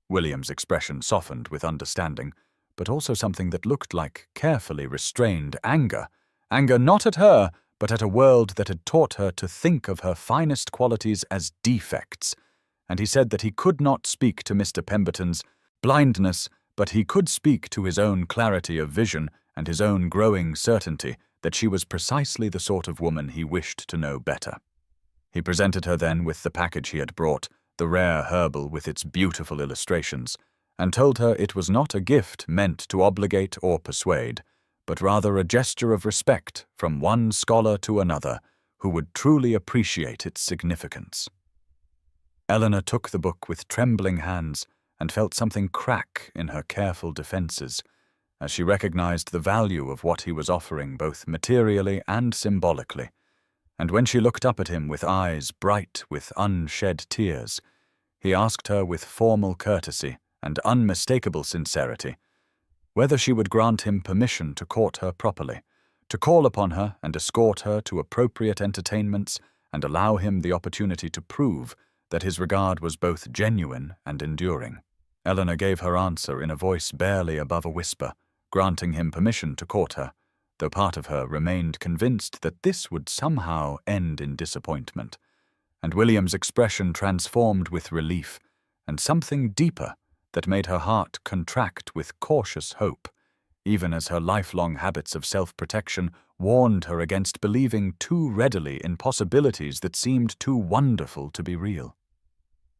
William's expression softened with understanding, but also something that looked like carefully restrained anger not at her, but at a world that had taught her to think of her finest qualities as defects, and he said that he could not speak to Mr. Pemberton's blindness, but he could speak to his own clarity of vision and his own growing certainty that she was precisely the sort of woman he wished to know better. He presented her then with the package he had brought, the rare herbal with its beautiful illustrations, and told her it was not a gift meant to obligate or persuade, but rather a gesture of respect from one scholar to another who would truly appreciate its significance. Eleanor took the book with trembling hands and felt something crack in her careful defenses, as she recognized the value of what he was offering both materially and symbolically, and when she looked up at him with eyes bright with unshed tears, he asked her with formal courtesy and unmistakable sincerity whether she would grant him permission to court her properly, to call upon her and escort her to appropriate entertainments and allow him the opportunity to prove that his regard was both genuine and enduring. Eleanor gave her answer in a voice barely above a whisper, granting him permission to court her, though part of her remained convinced that this would somehow end in disappointment. And William's expression transformed with relief, and something deeper that made her heart contract with cautious hope, even as her lifelong habits of self-protection warned her against believing too readily in possibilities that seemed too wonderful to be real.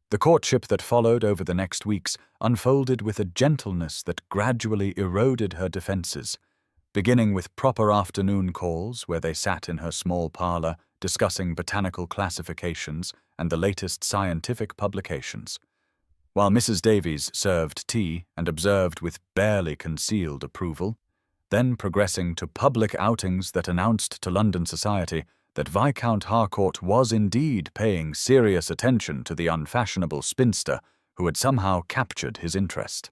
The courtship that followed over the next weeks unfolded with a gentleness that gradually eroded her defenses, beginning with proper afternoon calls where they sat in her small parlor discussing botanical classifications and the latest scientific publications, while Mrs. Davies served tea and observed with barely concealed approval, then progressing to public outings that announced to London society that Viscount Harcourt was indeed paying serious attention to the unfashionable spinster who had somehow captured his interest.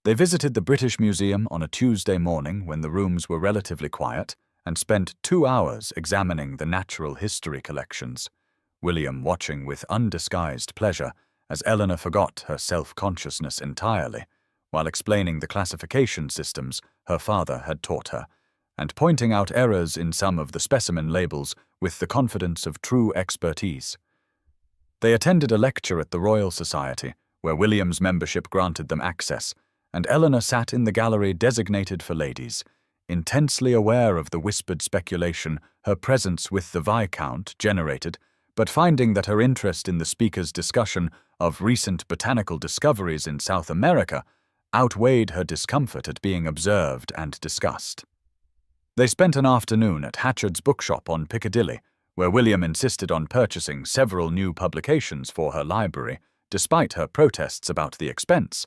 They visited the British Museum on a Tuesday morning when the rooms were relatively quiet, and spent 2 hours examining the natural history collections, William watching with undisguised pleasure as Eleanor forgot her self-consciousness entirely, while explaining the classification systems her father had taught her, and pointing out errors in some of the specimen labels with the confidence of true expertise. They attended a lecture at the Royal Society, where William's membership granted them access, and Eleanor sat in the gallery designated for ladies, intensely aware of the whispered speculation her presence with the Viscount generated, but finding that her interest in the speaker's discussion of recent botanical discoveries in South America outweighed her discomfort at being observed and discussed. They spent an afternoon at Hatchard's bookshop on Piccadilly, where William insisted on purchasing several new publications for her library, despite her protests about the expense,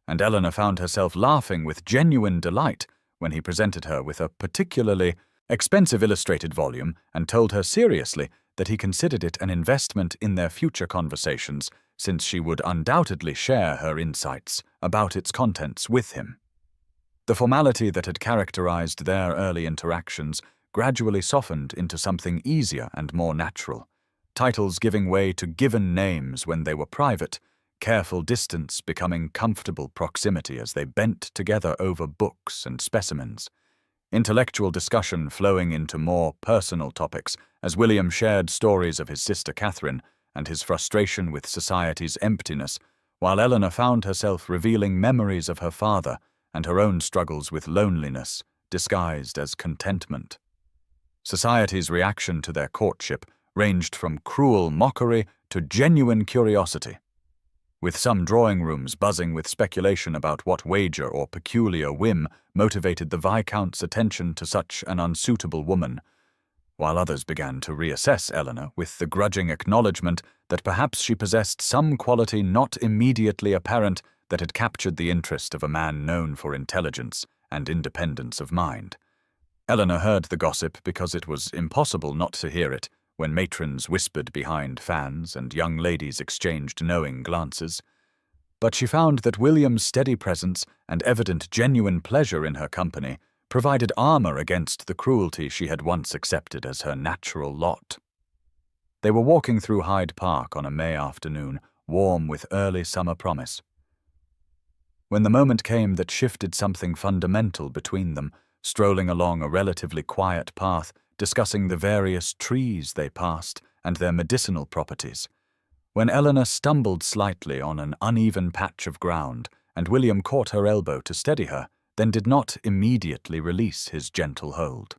and Eleanor found herself laughing with genuine delight when he presented her with a particularly expensive illustrated volume and told her seriously that he considered it an investment in their future conversations, since she would undoubtedly share her insights about its contents with him. The formality that had characterized their early interactions gradually softened into something easier and more natural, titles giving way to given names when they were private, careful distance becoming comfortable proximity as they bent together over books and specimens, intellectual discussion flowing into more personal topics as William shared stories of his sister Catherine and his frustration with society's emptiness, while Eleanor found herself revealing memories of her father and her own struggles with loneliness, disguised as contentment. Society's reaction to their courtship ranged from cruel mockery to genuine curiosity, with some drawing rooms buzzing with speculation about what wager or peculiar whim motivated the Viscount's attention to such an unsuitable woman, while others began to reassess Eleanor with the grudging acknowledgement that perhaps she possessed some quality not immediately apparent that had captured the interest of a man known for intelligence and independence of mind. Eleanor heard the gossip because it was impossible not to hear it when matrons whispered behind fans and young ladies exchanged knowing glances. But she found that William's steady presence and evident genuine pleasure in her company provided armor against the cruelty she had once accepted as her natural lot. They were walking through Hyde Park on a May afternoon, warm with early summer promise, when the moment came that shifted something fundamental between them, strolling along a relatively quiet path, discussing the various trees they passed and their medicinal properties, when Eleanor stumbled slightly on an uneven patch of ground, and William caught her elbow to steady her, then did not immediately release his gentle hold.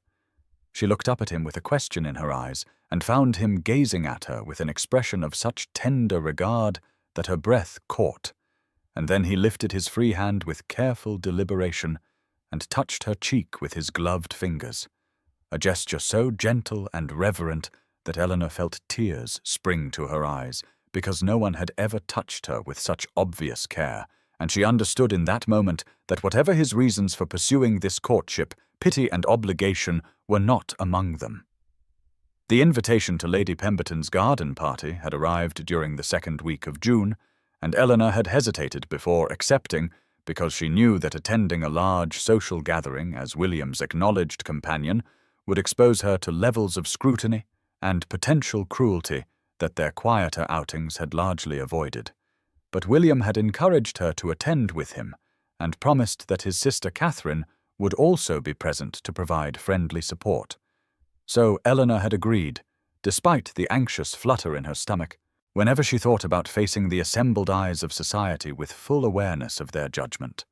She looked up at him with a question in her eyes, and found him gazing at her with an expression of such tender regard that her breath caught, and then he lifted his free hand with careful deliberation and touched her cheek with his gloved fingers, a gesture so gentle and reverent that Eleanor felt tears spring to her eyes, because no one had ever touched her with such obvious care, and she understood in that moment that whatever his reasons for pursuing this courtship, pity and obligation were not among them. The invitation to Lady Pemberton's garden party had arrived during the second week of June, and Eleanor had hesitated before accepting, because she knew that attending a large social gathering as William's acknowledged companion would expose her to levels of scrutiny and potential cruelty that their quieter outings had largely avoided. But William had encouraged her to attend with him, and promised that his sister Catherine would also be present to provide friendly support. So Eleanor had agreed, despite the anxious flutter in her stomach, whenever she thought about facing the assembled eyes of society with full awareness of their judgment.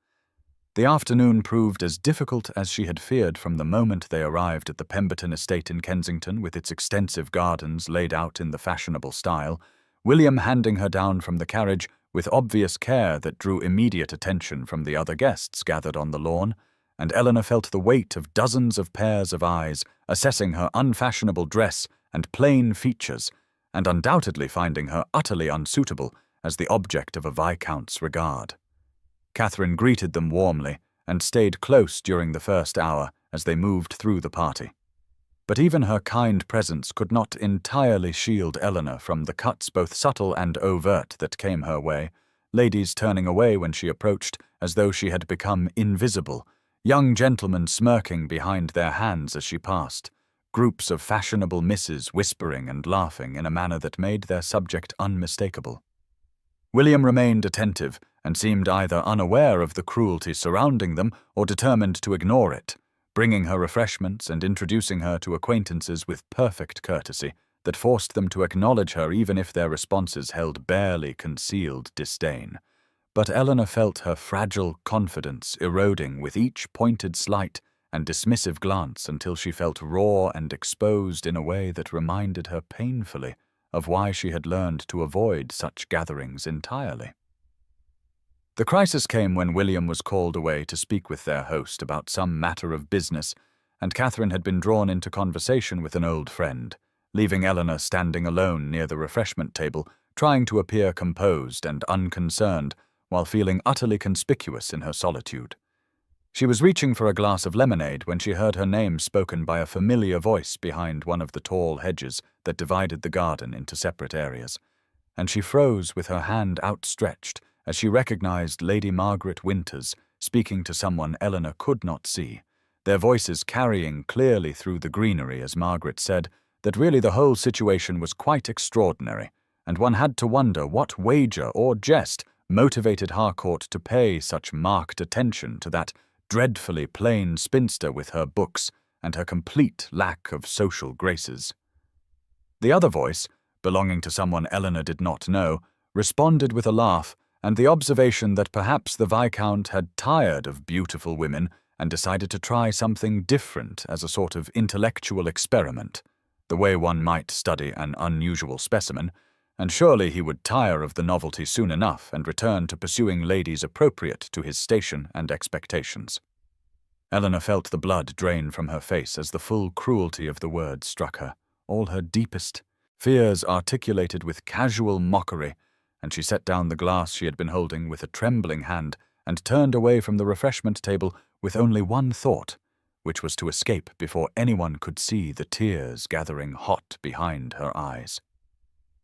The afternoon proved as difficult as she had feared from the moment they arrived at the Pemberton estate in Kensington with its extensive gardens laid out in the fashionable style, William handing her down from the carriage with obvious care that drew immediate attention from the other guests gathered on the lawn, and Eleanor felt the weight of dozens of pairs of eyes assessing her unfashionable dress and plain features, and undoubtedly finding her utterly unsuitable as the object of a viscount's regard. Catherine greeted them warmly and stayed close during the first hour as they moved through the party. But even her kind presence could not entirely shield Eleanor from the cuts both subtle and overt that came her way, ladies turning away when she approached as though she had become invisible, young gentlemen smirking behind their hands as she passed, groups of fashionable misses whispering and laughing in a manner that made their subject unmistakable. William remained attentive and seemed either unaware of the cruelty surrounding them or determined to ignore it, bringing her refreshments and introducing her to acquaintances with perfect courtesy that forced them to acknowledge her even if their responses held barely concealed disdain. But Eleanor felt her fragile confidence eroding with each pointed slight and dismissive glance until she felt raw and exposed in a way that reminded her painfully of why she had learned to avoid such gatherings entirely. The crisis came when William was called away to speak with their host about some matter of business, and Catherine had been drawn into conversation with an old friend, leaving Eleanor standing alone near the refreshment table, trying to appear composed and unconcerned while feeling utterly conspicuous in her solitude. She was reaching for a glass of lemonade when she heard her name spoken by a familiar voice behind one of the tall hedges that divided the garden into separate areas, and she froze with her hand outstretched as she recognized Lady Margaret Winters speaking to someone Eleanor could not see, their voices carrying clearly through the greenery as Margaret said that really the whole situation was quite extraordinary, and one had to wonder what wager or jest motivated Harcourt to pay such marked attention to that dreadfully plain spinster with her books and her complete lack of social graces. The other voice, belonging to someone Eleanor did not know, responded with a laugh and the observation that perhaps the Viscount had tired of beautiful women and decided to try something different as a sort of intellectual experiment, the way one might study an unusual specimen, and surely he would tire of the novelty soon enough and return to pursuing ladies appropriate to his station and expectations. Eleanor felt the blood drain from her face as the full cruelty of the words struck her, all her deepest fears articulated with casual mockery, and she set down the glass she had been holding with a trembling hand and turned away from the refreshment table with only one thought, which was to escape before anyone could see the tears gathering hot behind her eyes.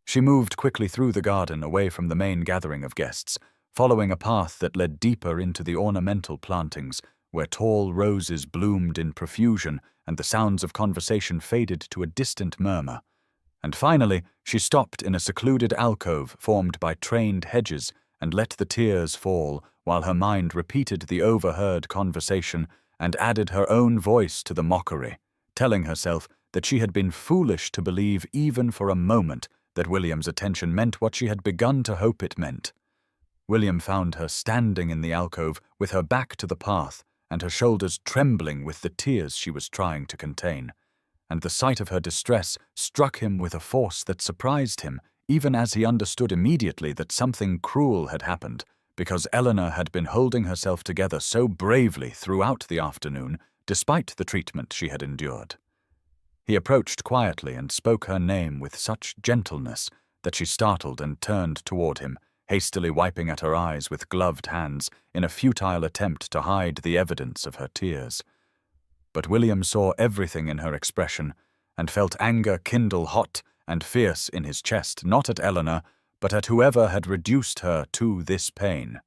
She moved quickly through the garden away from the main gathering of guests, following a path that led deeper into the ornamental plantings, where tall roses bloomed in profusion and the sounds of conversation faded to a distant murmur. And finally, she stopped in a secluded alcove formed by trained hedges and let the tears fall while her mind repeated the overheard conversation and added her own voice to the mockery, telling herself that she had been foolish to believe even for a moment that William's attention meant what she had begun to hope it meant. William found her standing in the alcove with her back to the path and her shoulders trembling with the tears she was trying to contain, and the sight of her distress struck him with a force that surprised him, even as he understood immediately that something cruel had happened, because Eleanor had been holding herself together so bravely throughout the afternoon, despite the treatment she had endured. He approached quietly and spoke her name with such gentleness that she startled and turned toward him, hastily wiping at her eyes with gloved hands in a futile attempt to hide the evidence of her tears. But William saw everything in her expression and felt anger kindle hot and fierce in his chest, not at Eleanor, but at whoever had reduced her to this pain.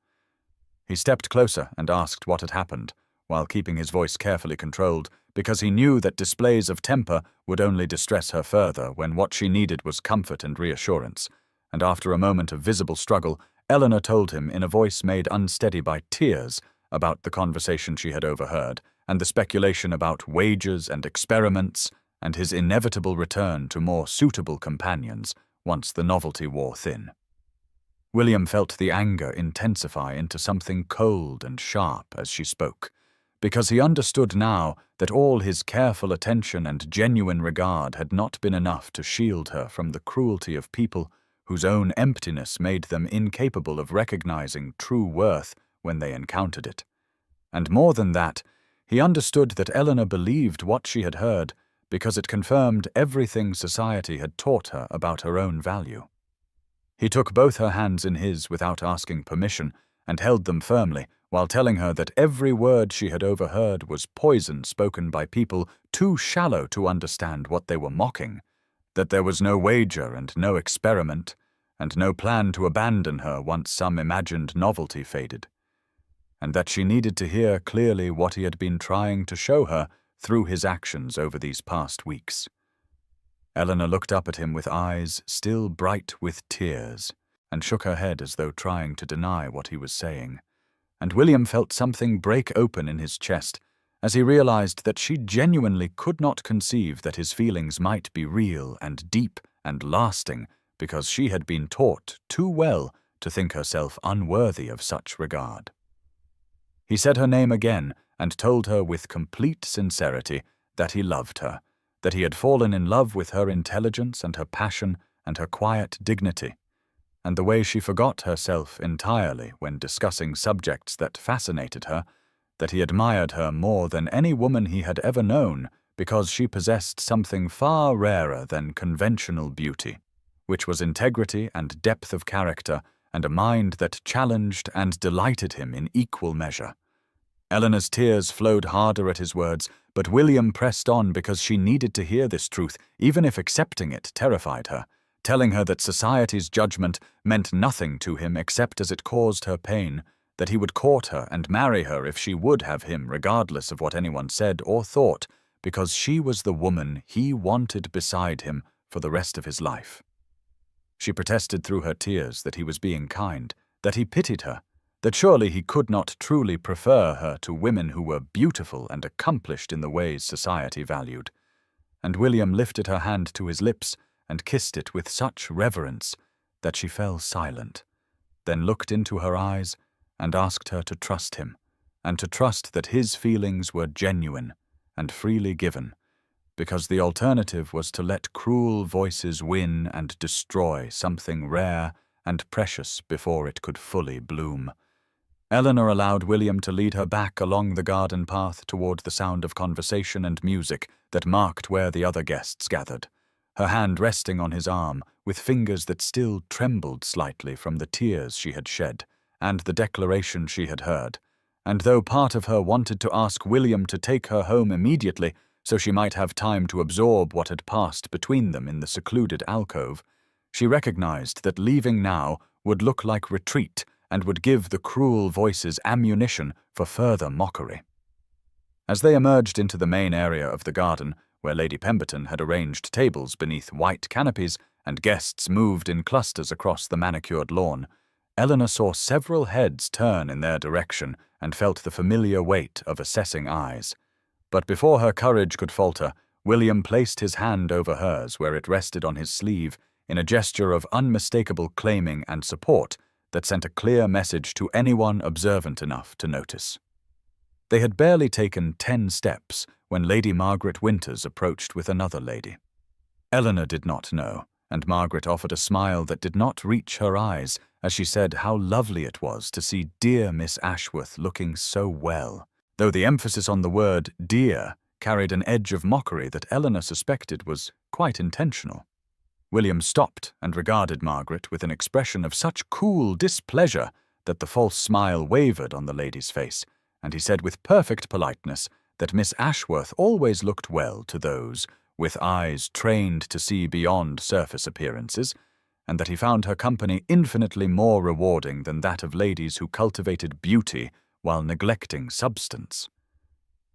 He stepped closer and asked what had happened, while keeping his voice carefully controlled, because he knew that displays of temper would only distress her further when what she needed was comfort and reassurance, and after a moment of visible struggle, Eleanor told him in a voice made unsteady by tears about the conversation she had overheard, and the speculation about wages and experiments, and his inevitable return to more suitable companions once the novelty wore thin. William felt the anger intensify into something cold and sharp as she spoke, because he understood now that all his careful attention and genuine regard had not been enough to shield her from the cruelty of people whose own emptiness made them incapable of recognizing true worth when they encountered it. And more than that, he understood that Eleanor believed what she had heard because it confirmed everything society had taught her about her own value. He took both her hands in his without asking permission and held them firmly, while telling her that every word she had overheard was poison spoken by people too shallow to understand what they were mocking, that there was no wager and no experiment, and no plan to abandon her once some imagined novelty faded, and that she needed to hear clearly what he had been trying to show her through his actions over these past weeks. Eleanor looked up at him with eyes still bright with tears, and shook her head as though trying to deny what he was saying, and William felt something break open in his chest as he realized that she genuinely could not conceive that his feelings might be real and deep and lasting because she had been taught too well to think herself unworthy of such regard. He said her name again and told her with complete sincerity that he loved her, that he had fallen in love with her intelligence and her passion and her quiet dignity, and the way she forgot herself entirely when discussing subjects that fascinated her, that he admired her more than any woman he had ever known because she possessed something far rarer than conventional beauty, which was integrity and depth of character and a mind that challenged and delighted him in equal measure. Eleanor's tears flowed harder at his words, but William pressed on because she needed to hear this truth, even if accepting it terrified her, telling her that society's judgment meant nothing to him except as it caused her pain, that he would court her and marry her if she would have him regardless of what anyone said or thought, because she was the woman he wanted beside him for the rest of his life. She protested through her tears that he was being kind, that he pitied her, that surely he could not truly prefer her to women who were beautiful and accomplished in the ways society valued. And William lifted her hand to his lips and kissed it with such reverence that she fell silent, then looked into her eyes and asked her to trust him, and to trust that his feelings were genuine and freely given, because the alternative was to let cruel voices win and destroy something rare and precious before it could fully bloom. Eleanor allowed William to lead her back along the garden path toward the sound of conversation and music that marked where the other guests gathered, her hand resting on his arm with fingers that still trembled slightly from the tears she had shed and the declaration she had heard, and though part of her wanted to ask William to take her home immediately so she might have time to absorb what had passed between them in the secluded alcove, she recognized that leaving now would look like retreat and would give the cruel voices ammunition for further mockery. As they emerged into the main area of the garden, where Lady Pemberton had arranged tables beneath white canopies and guests moved in clusters across the manicured lawn, Eleanor saw several heads turn in their direction and felt the familiar weight of assessing eyes. But before her courage could falter, William placed his hand over hers where it rested on his sleeve in a gesture of unmistakable claiming and support that sent a clear message to anyone observant enough to notice. They had barely taken 10 steps when Lady Margaret Winters approached with another lady. Eleanor did not know, and Margaret offered a smile that did not reach her eyes as she said how lovely it was to see dear Miss Ashworth looking so well, though the emphasis on the word dear carried an edge of mockery that Eleanor suspected was quite intentional. William stopped and regarded Margaret with an expression of such cool displeasure that the false smile wavered on the lady's face, and he said with perfect politeness that Miss Ashworth always looked well to those with eyes trained to see beyond surface appearances, and that he found her company infinitely more rewarding than that of ladies who cultivated beauty while neglecting substance.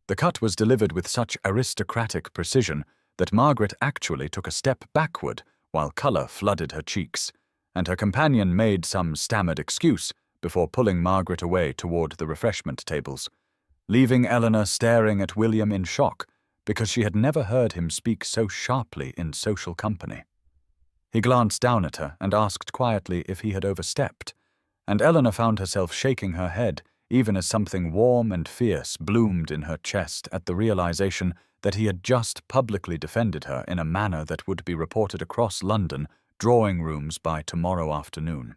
The cut was delivered with such aristocratic precision that Margaret actually took a step backward while colour flooded her cheeks, and her companion made some stammered excuse before pulling Margaret away toward the refreshment tables. leaving Eleanor staring at William in shock because she had never heard him speak so sharply in social company. He glanced down at her and asked quietly if he had overstepped, and Eleanor found herself shaking her head even as something warm and fierce bloomed in her chest at the realization that he had just publicly defended her in a manner that would be reported across London drawing rooms by tomorrow afternoon.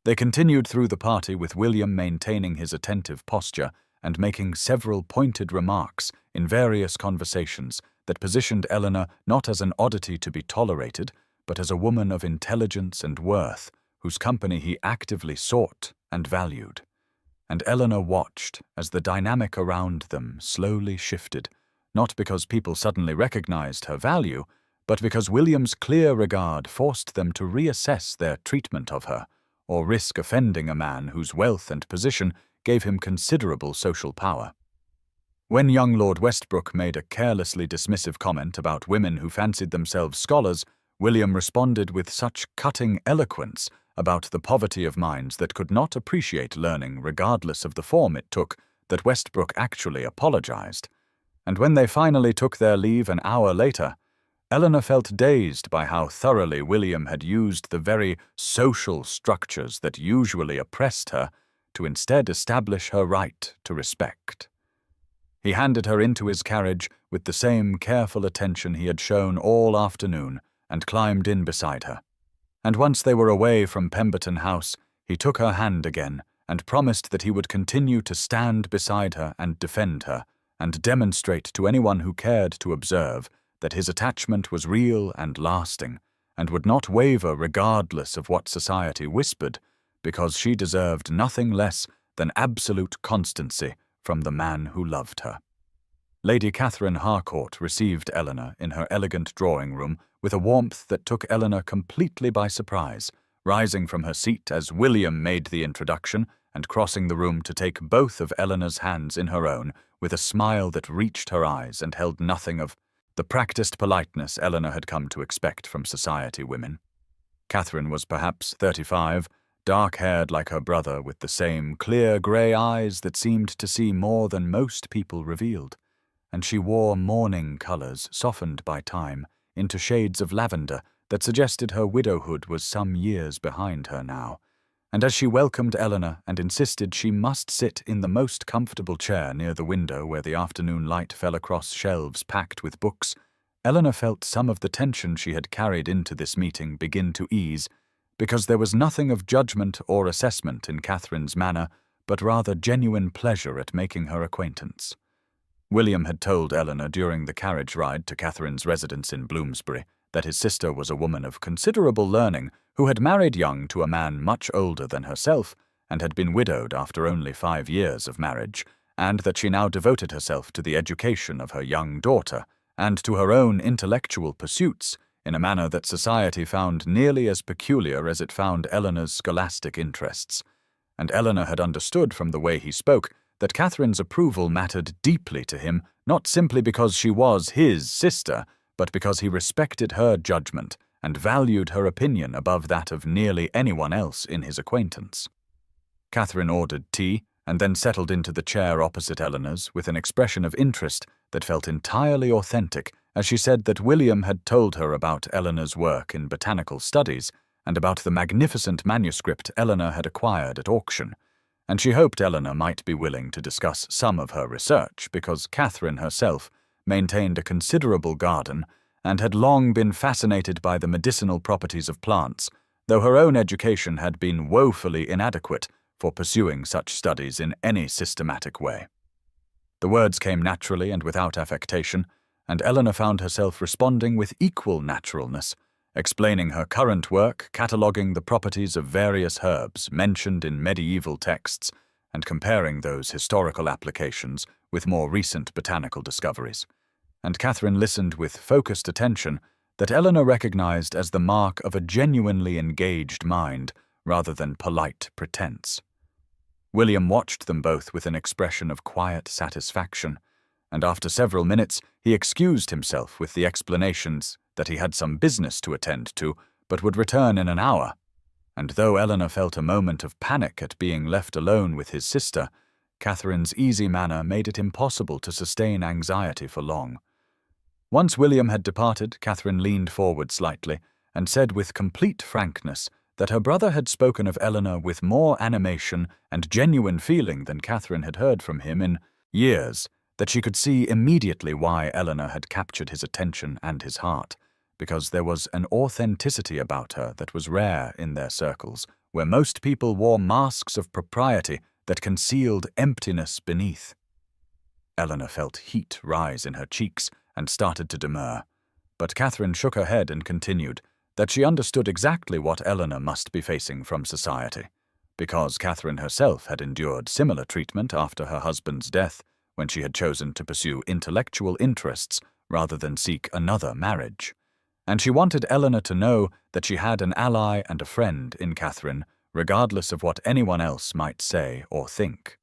They continued through the party with William maintaining his attentive posture and making several pointed remarks in various conversations that positioned Eleanor not as an oddity to be tolerated, but as a woman of intelligence and worth, whose company he actively sought and valued. And Eleanor watched as the dynamic around them slowly shifted, not because people suddenly recognized her value, but because William's clear regard forced them to reassess their treatment of her, or risk offending a man whose wealth and position gave him considerable social power. When young Lord Westbrook made a carelessly dismissive comment about women who fancied themselves scholars, William responded with such cutting eloquence about the poverty of minds that could not appreciate learning regardless of the form it took that Westbrook actually apologized. And when they finally took their leave an hour later, Eleanor felt dazed by how thoroughly William had used the very social structures that usually oppressed her to instead establish her right to respect. He handed her into his carriage with the same careful attention he had shown all afternoon and climbed in beside her. And once they were away from Pemberton House, he took her hand again and promised that he would continue to stand beside her and defend her, and demonstrate to anyone who cared to observe that his attachment was real and lasting, and would not waver regardless of what society whispered, because she deserved nothing less than absolute constancy from the man who loved her. Lady Catherine Harcourt received Eleanor in her elegant drawing-room with a warmth that took Eleanor completely by surprise, rising from her seat as William made the introduction and crossing the room to take both of Eleanor's hands in her own with a smile that reached her eyes and held nothing of the practiced politeness Eleanor had come to expect from society women. Catherine was perhaps 35, dark-haired like her brother, with the same clear grey eyes that seemed to see more than most people revealed, and she wore mourning colours softened by time into shades of lavender that suggested her widowhood was some years behind her now. And as she welcomed Eleanor and insisted she must sit in the most comfortable chair near the window where the afternoon light fell across shelves packed with books, Eleanor felt some of the tension she had carried into this meeting begin to ease, because there was nothing of judgment or assessment in Catherine's manner, but rather genuine pleasure at making her acquaintance. William had told Eleanor during the carriage ride to Catherine's residence in Bloomsbury that his sister was a woman of considerable learning who had married young to a man much older than herself and had been widowed after only 5 years of marriage, and that she now devoted herself to the education of her young daughter and to her own intellectual pursuits in a manner that society found nearly as peculiar as it found Eleanor's scholastic interests. And Eleanor had understood from the way he spoke that Catherine's approval mattered deeply to him, not simply because she was his sister, but because he respected her judgment and valued her opinion above that of nearly anyone else in his acquaintance. Catherine ordered tea and then settled into the chair opposite Eleanor's with an expression of interest that felt entirely authentic as she said that William had told her about Eleanor's work in botanical studies and about the magnificent manuscript Eleanor had acquired at auction, and she hoped Eleanor might be willing to discuss some of her research because Catherine herself maintained a considerable garden and had long been fascinated by the medicinal properties of plants, though her own education had been woefully inadequate for pursuing such studies in any systematic way. The words came naturally and without affectation, and Eleanor found herself responding with equal naturalness, explaining her current work, cataloguing the properties of various herbs mentioned in medieval texts, and comparing those historical applications with more recent botanical discoveries. And Catherine listened with focused attention that Eleanor recognized as the mark of a genuinely engaged mind rather than polite pretense. William watched them both with an expression of quiet satisfaction, and after several minutes he excused himself with the explanations that he had some business to attend to, but would return in an hour. And though Eleanor felt a moment of panic at being left alone with his sister, Catherine's easy manner made it impossible to sustain anxiety for long. Once William had departed, Catherine leaned forward slightly and said with complete frankness that her brother had spoken of Eleanor with more animation and genuine feeling than Catherine had heard from him in years, that she could see immediately why Eleanor had captured his attention and his heart, because there was an authenticity about her that was rare in their circles, where most people wore masks of propriety that concealed emptiness beneath. Eleanor felt heat rise in her cheeks and started to demur, but Catherine shook her head and continued that she understood exactly what Eleanor must be facing from society, because Catherine herself had endured similar treatment after her husband's death, when she had chosen to pursue intellectual interests rather than seek another marriage. And she wanted Eleanor to know that she had an ally and a friend in Catherine, regardless of what anyone else might say or think.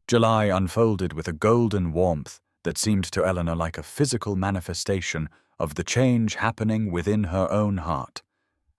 July unfolded with a golden warmth that seemed to Eleanor like a physical manifestation of the change happening within her own heart.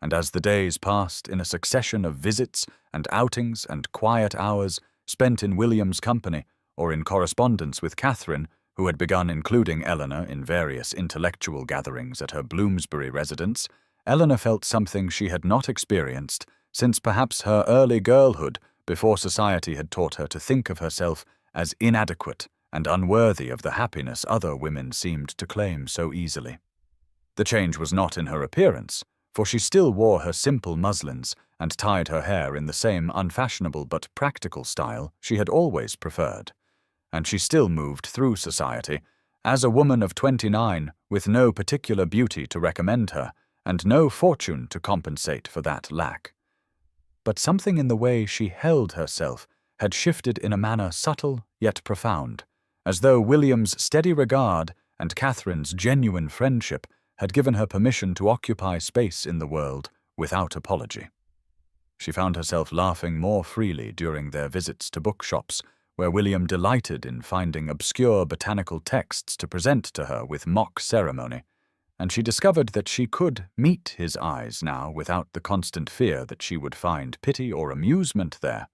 And as the days passed in a succession of visits and outings and quiet hours spent in William's company or in correspondence with Catherine, who had begun including Eleanor in various intellectual gatherings at her Bloomsbury residence, Eleanor felt something she had not experienced since perhaps her early girlhood, before society had taught her to think of herself as inadequate and unworthy of the happiness other women seemed to claim so easily. The change was not in her appearance, for she still wore her simple muslins and tied her hair in the same unfashionable but practical style she had always preferred. And she still moved through society as a woman of 29 with no particular beauty to recommend her and no fortune to compensate for that lack. But something in the way she held herself had shifted in a manner subtle yet profound, as though William's steady regard and Catherine's genuine friendship had given her permission to occupy space in the world without apology. She found herself laughing more freely during their visits to bookshops, where William delighted in finding obscure botanical texts to present to her with mock ceremony, and she discovered that she could meet his eyes now without the constant fear that she would find pity or amusement there.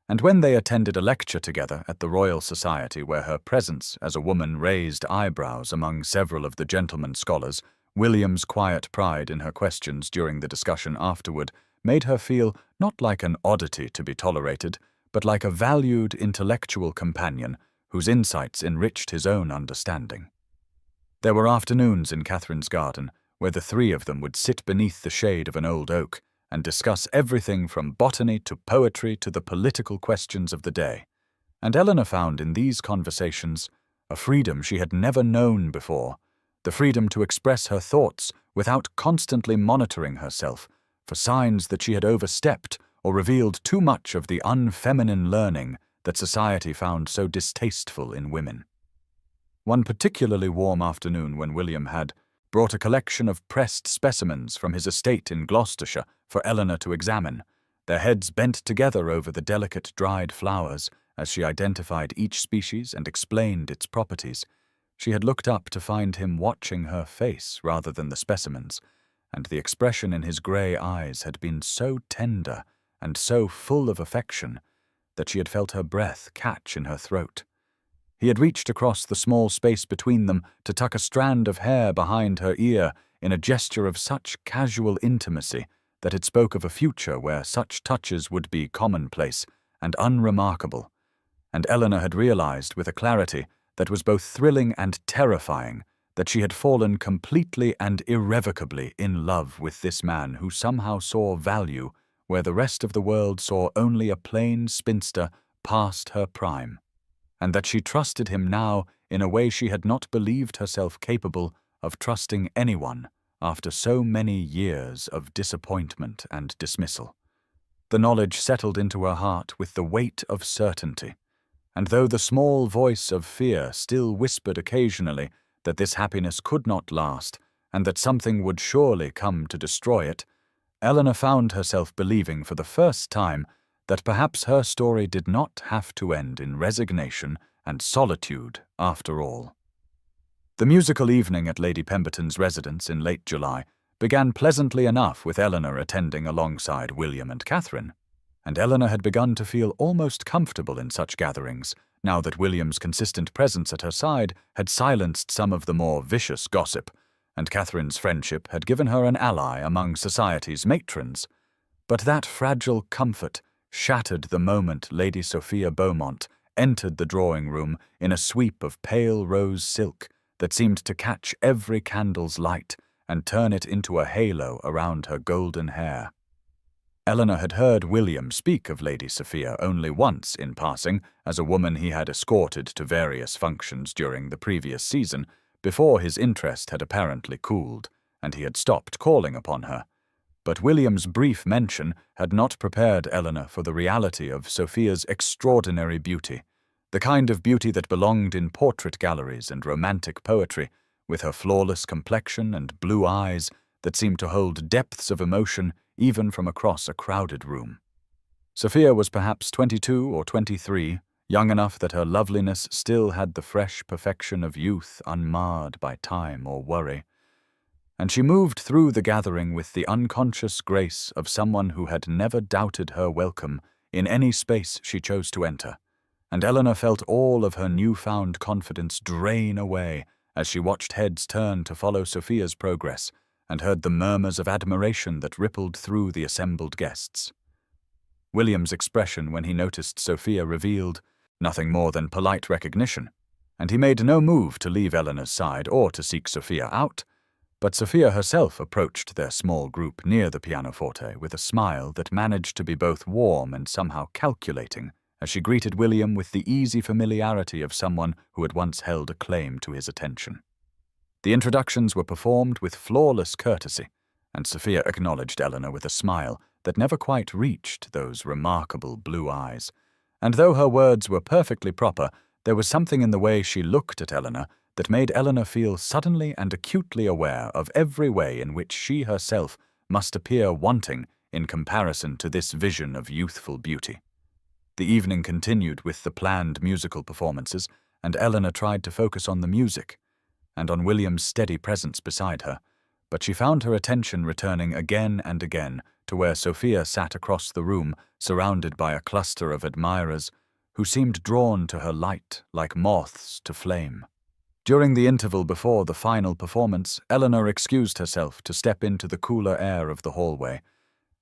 And when they attended a lecture together at the Royal Society where her presence as a woman raised eyebrows among several of the gentlemen scholars, William's quiet pride in her questions during the discussion afterward made her feel not like an oddity to be tolerated, but like a valued intellectual companion whose insights enriched his own understanding. There were afternoons in Catherine's garden where the three of them would sit beneath the shade of an old oak and discuss everything from botany to poetry to the political questions of the day. And Eleanor found in these conversations a freedom she had never known before, the freedom to express her thoughts without constantly monitoring herself for signs that she had overstepped or revealed too much of the unfeminine learning that society found so distasteful in women. One particularly warm afternoon when William had brought a collection of pressed specimens from his estate in Gloucestershire for Eleanor to examine, their heads bent together over the delicate dried flowers as she identified each species and explained its properties, she had looked up to find him watching her face rather than the specimens, and the expression in his grey eyes had been so tender and so full of affection that she had felt her breath catch in her throat. He had reached across the small space between them to tuck a strand of hair behind her ear in a gesture of such casual intimacy that it spoke of a future where such touches would be commonplace and unremarkable, and Eleanor had realized with a clarity that was both thrilling and terrifying that she had fallen completely and irrevocably in love with this man who somehow saw value where the rest of the world saw only a plain spinster past her prime, and that she trusted him now in a way she had not believed herself capable of trusting anyone after so many years of disappointment and dismissal. The knowledge settled into her heart with the weight of certainty, and though the small voice of fear still whispered occasionally that this happiness could not last and that something would surely come to destroy it, Eleanor found herself believing for the first time that perhaps her story did not have to end in resignation and solitude after all. The musical evening at Lady Pemberton's residence in late July began pleasantly enough with Eleanor attending alongside William and Catherine. and Eleanor had begun to feel almost comfortable in such gatherings, now that William's consistent presence at her side had silenced some of the more vicious gossip, and Catherine's friendship had given her an ally among society's matrons. But that fragile comfort shattered the moment Lady Sophia Beaumont entered the drawing-room in a sweep of pale rose silk that seemed to catch every candle's light and turn it into a halo around her golden hair. Eleanor had heard William speak of Lady Sophia only once in passing as a woman he had escorted to various functions during the previous season, before his interest had apparently cooled, and he had stopped calling upon her. But William's brief mention had not prepared Eleanor for the reality of Sophia's extraordinary beauty, the kind of beauty that belonged in portrait galleries and romantic poetry, with her flawless complexion and blue eyes that seemed to hold depths of emotion even from across a crowded room. Sophia was perhaps 22 or 23, young enough that her loveliness still had the fresh perfection of youth unmarred by time or worry, and she moved through the gathering with the unconscious grace of someone who had never doubted her welcome in any space she chose to enter, and Eleanor felt all of her newfound confidence drain away as she watched heads turn to follow Sophia's progress and heard the murmurs of admiration that rippled through the assembled guests. William's expression when he noticed Sophia revealed nothing more than polite recognition, and he made no move to leave Eleanor's side or to seek Sophia out, but Sophia herself approached their small group near the pianoforte with a smile that managed to be both warm and somehow calculating as she greeted William with the easy familiarity of someone who had once held a claim to his attention. The introductions were performed with flawless courtesy, and Sophia acknowledged Eleanor with a smile that never quite reached those remarkable blue eyes, and though her words were perfectly proper, there was something in the way she looked at Eleanor that made Eleanor feel suddenly and acutely aware of every way in which she herself must appear wanting in comparison to this vision of youthful beauty. The evening continued with the planned musical performances, and Eleanor tried to focus on the music and on William's steady presence beside her, but she found her attention returning again and again to where Sophia sat across the room, surrounded by a cluster of admirers who seemed drawn to her light like moths to flame. During the interval before the final performance, Eleanor excused herself to step into the cooler air of the hallway,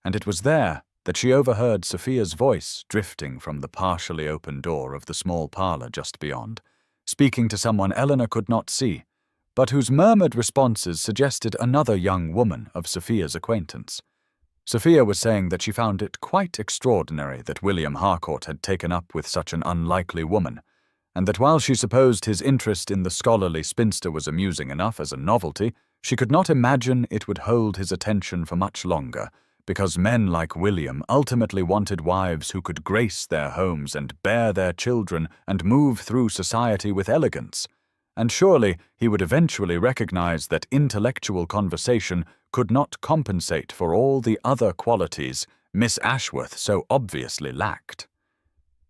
and it was there that she overheard Sophia's voice drifting from the partially open door of the small parlor just beyond, speaking to someone Eleanor could not see, but whose murmured responses suggested another young woman of Sophia's acquaintance. Sophia was saying that she found it quite extraordinary that William Harcourt had taken up with such an unlikely woman, and that while she supposed his interest in the scholarly spinster was amusing enough as a novelty, she could not imagine it would hold his attention for much longer, because men like William ultimately wanted wives who could grace their homes and bear their children and move through society with elegance. And surely he would eventually recognize that intellectual conversation could not compensate for all the other qualities Miss Ashworth so obviously lacked.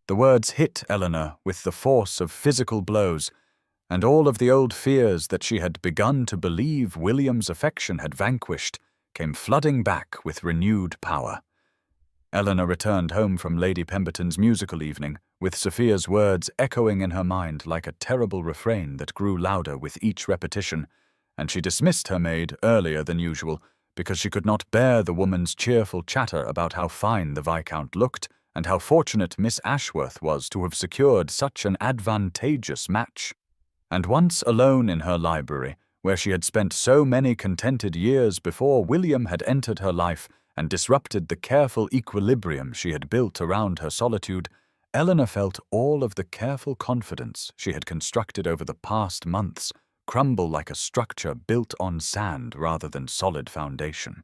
The words hit Eleanor with the force of physical blows, and all of the old fears that she had begun to believe William's affection had vanquished came flooding back with renewed power. Eleanor returned home from Lady Pemberton's musical evening, with Sophia's words echoing in her mind like a terrible refrain that grew louder with each repetition, and she dismissed her maid earlier than usual because she could not bear the woman's cheerful chatter about how fine the Viscount looked and how fortunate Miss Ashworth was to have secured such an advantageous match. And once alone in her library, where she had spent so many contented years before William had entered her life and disrupted the careful equilibrium she had built around her solitude, Eleanor felt all of the careful confidence she had constructed over the past months crumble like a structure built on sand rather than solid foundation.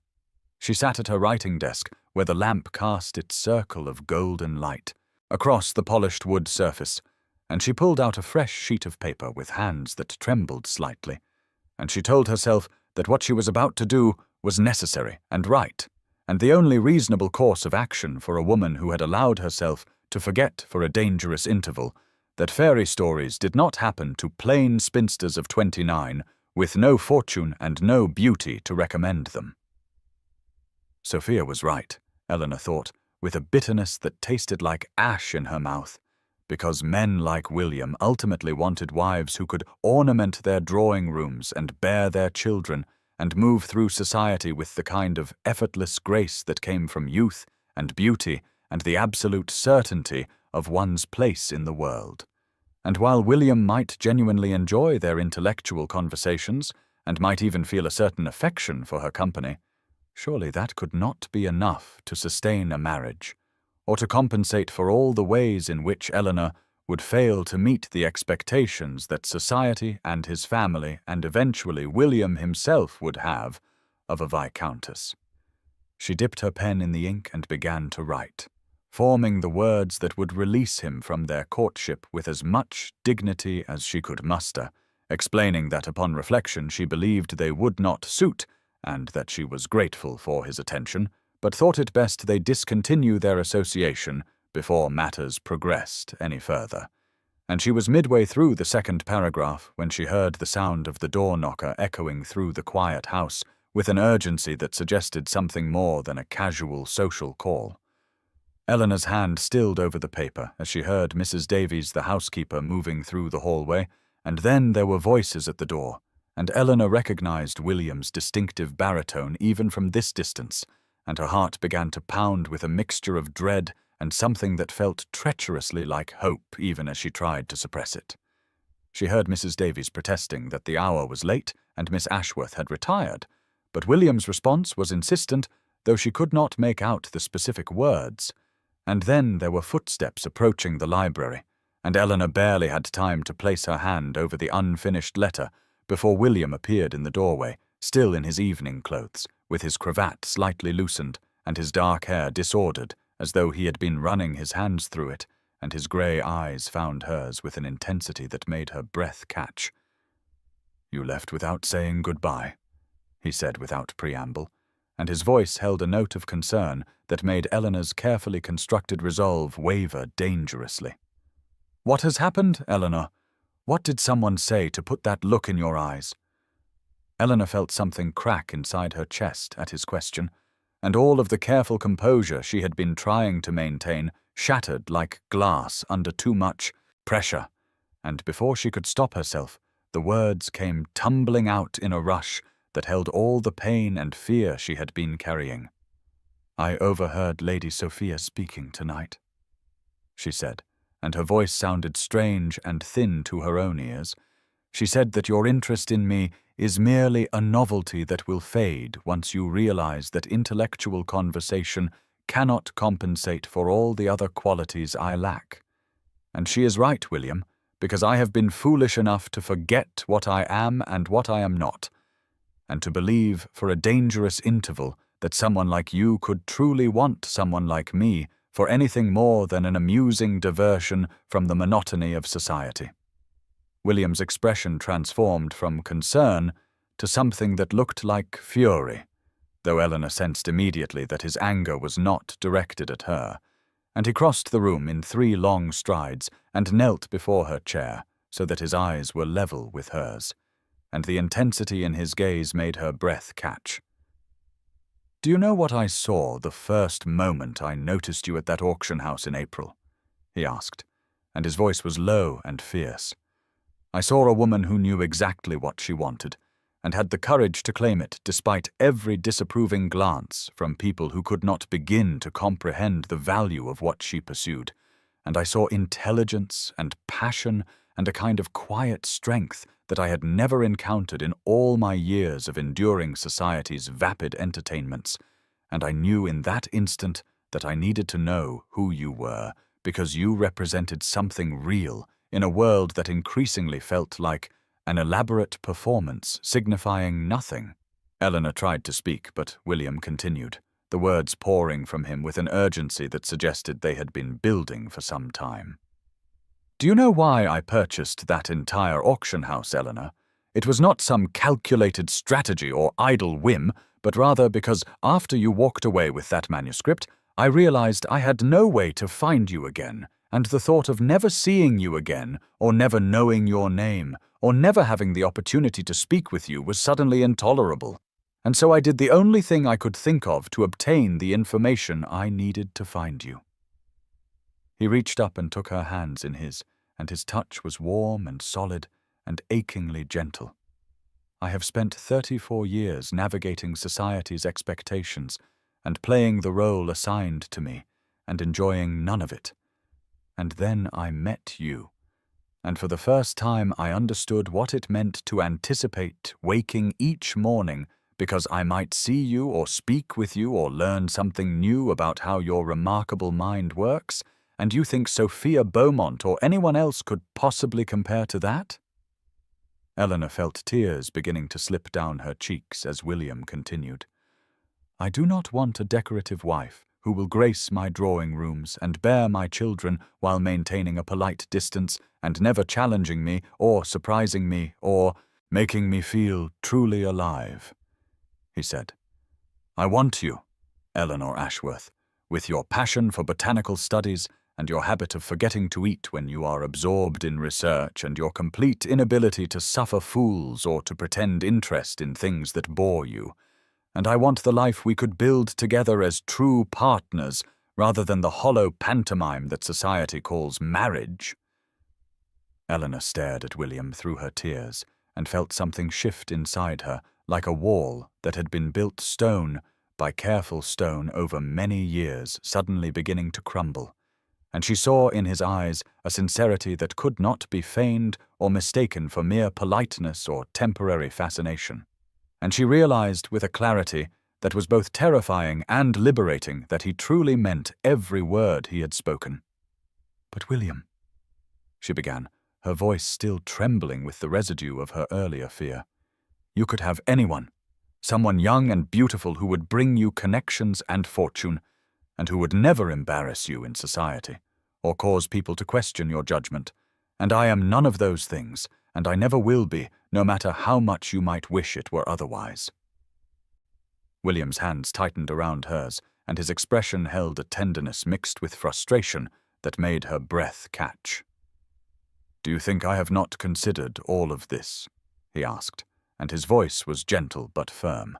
She sat at her writing desk, where the lamp cast its circle of golden light across the polished wood surface, and she pulled out a fresh sheet of paper with hands that trembled slightly, and she told herself that what she was about to do was necessary and right, and the only reasonable course of action for a woman who had allowed herself to forget for a dangerous interval that fairy stories did not happen to plain spinsters of 29 with no fortune and no beauty to recommend them. Sophia was right, Eleanor thought, with a bitterness that tasted like ash in her mouth, because men like William ultimately wanted wives who could ornament their drawing rooms and bear their children and move through society with the kind of effortless grace that came from youth and beauty and the absolute certainty of one's place in the world. And while William might genuinely enjoy their intellectual conversations and might even feel a certain affection for her company, surely that could not be enough to sustain a marriage, or to compensate for all the ways in which Eleanor would fail to meet the expectations that society and his family and eventually William himself would have of a viscountess. She dipped her pen in the ink and began to write, forming the words that would release him from their courtship with as much dignity as she could muster, explaining that upon reflection she believed they would not suit and that she was grateful for his attention, but thought it best they discontinue their association before matters progressed any further. And she was midway through the second paragraph when she heard the sound of the door-knocker echoing through the quiet house with an urgency that suggested something more than a casual social call. Eleanor's hand stilled over the paper as she heard Mrs. Davies, the housekeeper, moving through the hallway, and then there were voices at the door, and Eleanor recognized William's distinctive baritone even from this distance, and her heart began to pound with a mixture of dread and something that felt treacherously like hope even as she tried to suppress it. She heard Mrs. Davies protesting that the hour was late and Miss Ashworth had retired, but William's response was insistent, though she could not make out the specific words. And then there were footsteps approaching the library, and Eleanor barely had time to place her hand over the unfinished letter before William appeared in the doorway, still in his evening clothes, with his cravat slightly loosened and his dark hair disordered as though he had been running his hands through it, and his grey eyes found hers with an intensity that made her breath catch. "You left without saying goodbye," he said without preamble, and his voice held a note of concern that made Eleanor's carefully constructed resolve waver dangerously. "What has happened, Eleanor? What did someone say to put that look in your eyes?" Eleanor felt something crack inside her chest at his question, and all of the careful composure she had been trying to maintain shattered like glass under too much pressure, and before she could stop herself, the words came tumbling out in a rush that held all the pain and fear she had been carrying. "I overheard Lady Sophia speaking tonight," she said, and her voice sounded strange and thin to her own ears. "She said that your interest in me is merely a novelty that will fade once you realize that intellectual conversation cannot compensate for all the other qualities I lack. And she is right, William, because I have been foolish enough to forget what I am and what I am not, and to believe for a dangerous interval that someone like you could truly want someone like me for anything more than an amusing diversion from the monotony of society." William's expression transformed from concern to something that looked like fury, though Eleanor sensed immediately that his anger was not directed at her, and he crossed the room in 3 long strides and knelt before her chair so that his eyes were level with hers, and the intensity in his gaze made her breath catch. "Do you know what I saw the first moment I noticed you at that auction house in April?" he asked, and his voice was low and fierce. "I saw a woman who knew exactly what she wanted, and had the courage to claim it despite every disapproving glance from people who could not begin to comprehend the value of what she pursued, and I saw intelligence and passion and a kind of quiet strength that I had never encountered in all my years of enduring society's vapid entertainments, and I knew in that instant that I needed to know who you were, because you represented something real in a world that increasingly felt like an elaborate performance signifying nothing." Eleanor tried to speak, but William continued, the words pouring from him with an urgency that suggested they had been building for some time. "Do you know why I purchased that entire auction house, Eleanor? It was not some calculated strategy or idle whim, but rather because after you walked away with that manuscript, I realized I had no way to find you again, and the thought of never seeing you again, or never knowing your name, or never having the opportunity to speak with you was suddenly intolerable. and so I did the only thing I could think of to obtain the information I needed to find you." He reached up and took her hands in his, and his touch was warm and solid and achingly gentle. "I have spent 34 years navigating society's expectations and playing the role assigned to me and enjoying none of it. And then I met you, and for the first time I understood what it meant to anticipate waking each morning because I might see you or speak with you or learn something new about how your remarkable mind works, and you think Sophia Beaumont or anyone else could possibly compare to that?" Eleanor felt tears beginning to slip down her cheeks as William continued. "I do not want a decorative wife who will grace my drawing rooms and bear my children while maintaining a polite distance and never challenging me or surprising me or making me feel truly alive," he said. "I want you, Eleanor Ashworth, with your passion for botanical studies and your habit of forgetting to eat when you are absorbed in research and your complete inability to suffer fools or to pretend interest in things that bore you. And I want the life we could build together as true partners rather than the hollow pantomime that society calls marriage." Eleanor stared at William through her tears and felt something shift inside her like a wall that had been built stone by careful stone over many years suddenly beginning to crumble. And she saw in his eyes a sincerity that could not be feigned or mistaken for mere politeness or temporary fascination. And she realized with a clarity that was both terrifying and liberating that he truly meant every word he had spoken. "But William," she began, her voice still trembling with the residue of her earlier fear, "you could have anyone, someone young and beautiful who would bring you connections and fortune, and who would never embarrass you in society, or cause people to question your judgment. And I am none of those things, and I never will be, no matter how much you might wish it were otherwise." William's hands tightened around hers, and his expression held a tenderness mixed with frustration that made her breath catch. "Do you think I have not considered all of this?" he asked, and his voice was gentle but firm.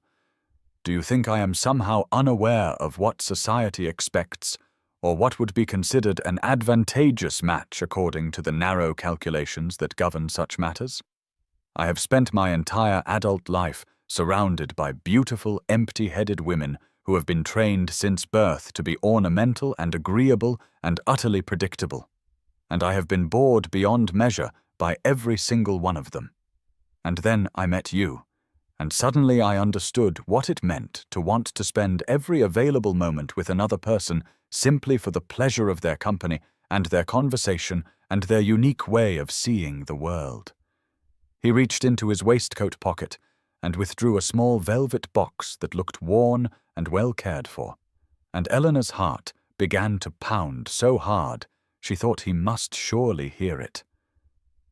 "Do you think I am somehow unaware of what society expects, or what would be considered an advantageous match according to the narrow calculations that govern such matters? I have spent my entire adult life surrounded by beautiful, empty-headed women who have been trained since birth to be ornamental and agreeable and utterly predictable. And I have been bored beyond measure by every single one of them. And then I met you, and suddenly I understood what it meant to want to spend every available moment with another person simply for the pleasure of their company and their conversation and their unique way of seeing the world." He reached into his waistcoat pocket and withdrew a small velvet box that looked worn and well cared for, and Eleanor's heart began to pound so hard she thought he must surely hear it.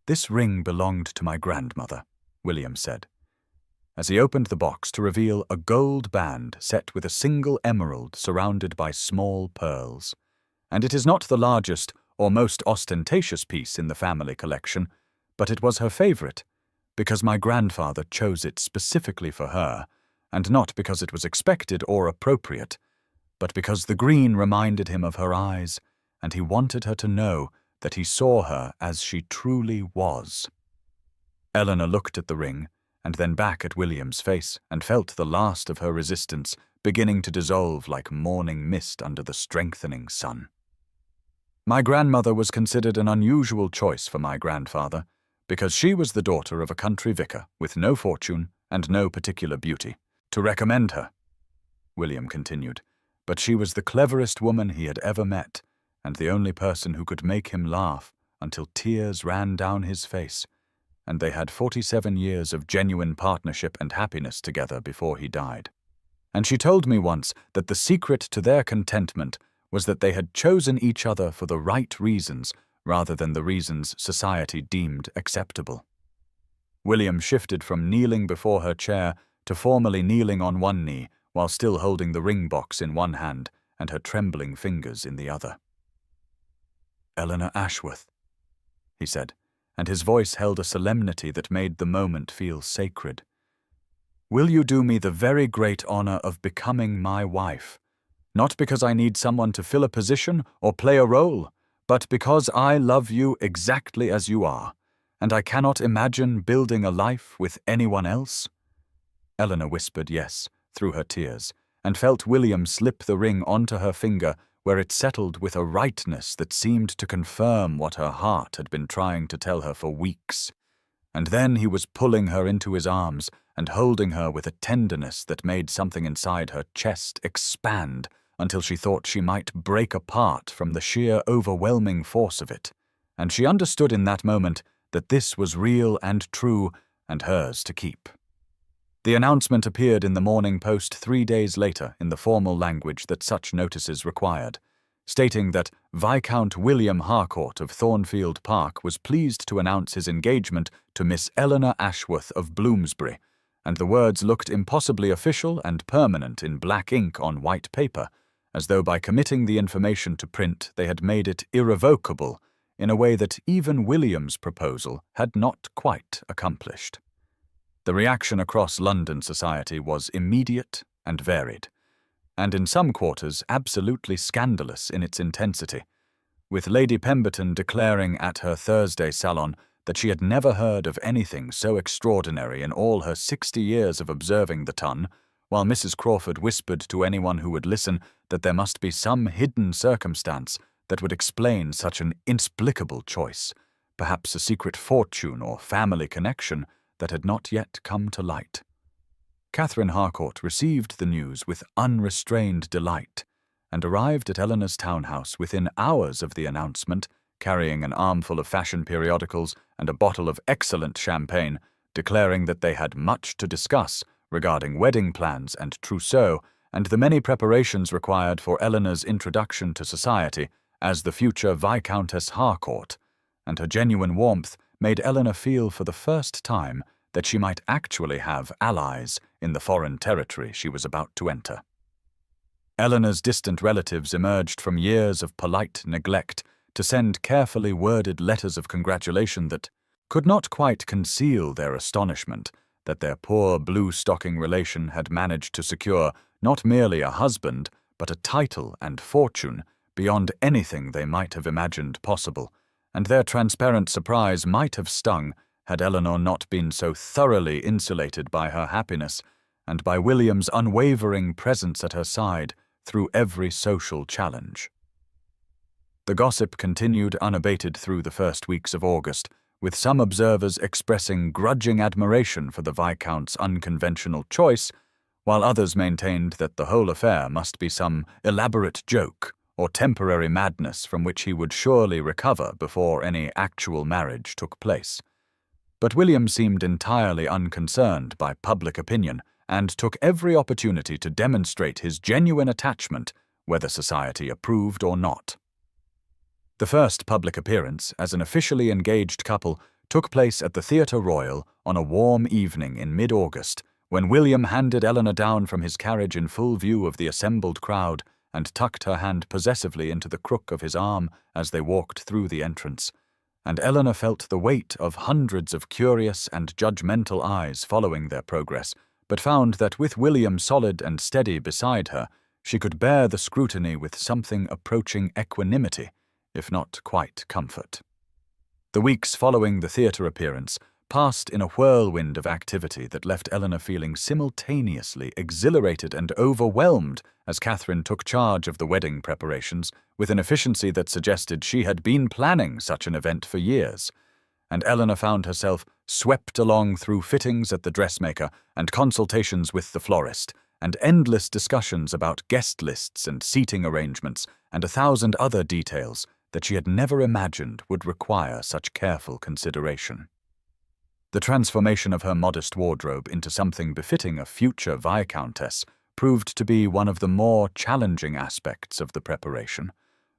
"This ring belonged to my grandmother," William said, as he opened the box to reveal a gold band set with a single emerald surrounded by small pearls. "And it is not the largest or most ostentatious piece in the family collection, but it was her favorite, because my grandfather chose it specifically for her, and not because it was expected or appropriate, but because the green reminded him of her eyes, and he wanted her to know that he saw her as she truly was." Eleanor looked at the ring, and then back at William's face, and felt the last of her resistance beginning to dissolve like morning mist under the strengthening sun. "My grandmother was considered an unusual choice for my grandfather, because she was the daughter of a country vicar with no fortune and no particular beauty to recommend her," William continued, "but she was the cleverest woman he had ever met, and the only person who could make him laugh until tears ran down his face, and they had 47 years of genuine partnership and happiness together before he died. And she told me once that the secret to their contentment was that they had chosen each other for the right reasons rather than the reasons society deemed acceptable." William shifted from kneeling before her chair to formally kneeling on one knee while still holding the ring box in one hand and her trembling fingers in the other. "Eleanor Ashworth," he said, and his voice held a solemnity that made the moment feel sacred. Will you do me the very great honor of becoming my wife? Not because I need someone to fill a position or play a role, but because I love you exactly as you are, and I cannot imagine building a life with anyone else." Eleanor whispered yes, through her tears, and felt William slip the ring onto her finger, where it settled with a rightness that seemed to confirm what her heart had been trying to tell her for weeks. And then he was pulling her into his arms and holding her with a tenderness that made something inside her chest expand until she thought she might break apart from the sheer overwhelming force of it. And she understood in that moment that this was real and true and hers to keep. The announcement appeared in the Morning Post 3 days later in the formal language that such notices required, stating that Viscount William Harcourt of Thornfield Park was pleased to announce his engagement to Miss Eleanor Ashworth of Bloomsbury, and the words looked impossibly official and permanent in black ink on white paper, as though by committing the information to print they had made it irrevocable in a way that even William's proposal had not quite accomplished. The reaction across London society was immediate and varied, and in some quarters absolutely scandalous in its intensity, with Lady Pemberton declaring at her Thursday salon that she had never heard of anything so extraordinary in all her 60 years of observing the ton, while Mrs. Crawford whispered to anyone who would listen that there must be some hidden circumstance that would explain such an inexplicable choice, perhaps a secret fortune or family connection that had not yet come to light. Catherine Harcourt received the news with unrestrained delight, and arrived at Eleanor's townhouse within hours of the announcement, carrying an armful of fashion periodicals and a bottle of excellent champagne, declaring that they had much to discuss regarding wedding plans and trousseau and the many preparations required for Eleanor's introduction to society as the future Viscountess Harcourt, and her genuine warmth made Eleanor feel for the first time that she might actually have allies in the foreign territory she was about to enter. Eleanor's distant relatives emerged from years of polite neglect to send carefully worded letters of congratulation that could not quite conceal their astonishment that their poor blue-stocking relation had managed to secure not merely a husband, but a title and fortune beyond anything they might have imagined possible, and their transparent surprise might have stung had Eleanor not been so thoroughly insulated by her happiness and by William's unwavering presence at her side through every social challenge. The gossip continued unabated through the first weeks of August, with some observers expressing grudging admiration for the Viscount's unconventional choice, while others maintained that the whole affair must be some elaborate joke or temporary madness from which he would surely recover before any actual marriage took place. But William seemed entirely unconcerned by public opinion and took every opportunity to demonstrate his genuine attachment, whether society approved or not. The first public appearance as an officially engaged couple took place at the Theatre Royal on a warm evening in mid-August, when William handed Eleanor down from his carriage in full view of the assembled crowd and tucked her hand possessively into the crook of his arm as they walked through the entrance, and Eleanor felt the weight of hundreds of curious and judgmental eyes following their progress, but found that with William solid and steady beside her, she could bear the scrutiny with something approaching equanimity, if not quite comfort. The weeks following the theatre appearance passed in a whirlwind of activity that left Eleanor feeling simultaneously exhilarated and overwhelmed as Catherine took charge of the wedding preparations with an efficiency that suggested she had been planning such an event for years, and Eleanor found herself swept along through fittings at the dressmaker and consultations with the florist, and endless discussions about guest lists and seating arrangements and 1,000 other details that she had never imagined would require such careful consideration. The transformation of her modest wardrobe into something befitting a future viscountess proved to be one of the more challenging aspects of the preparation,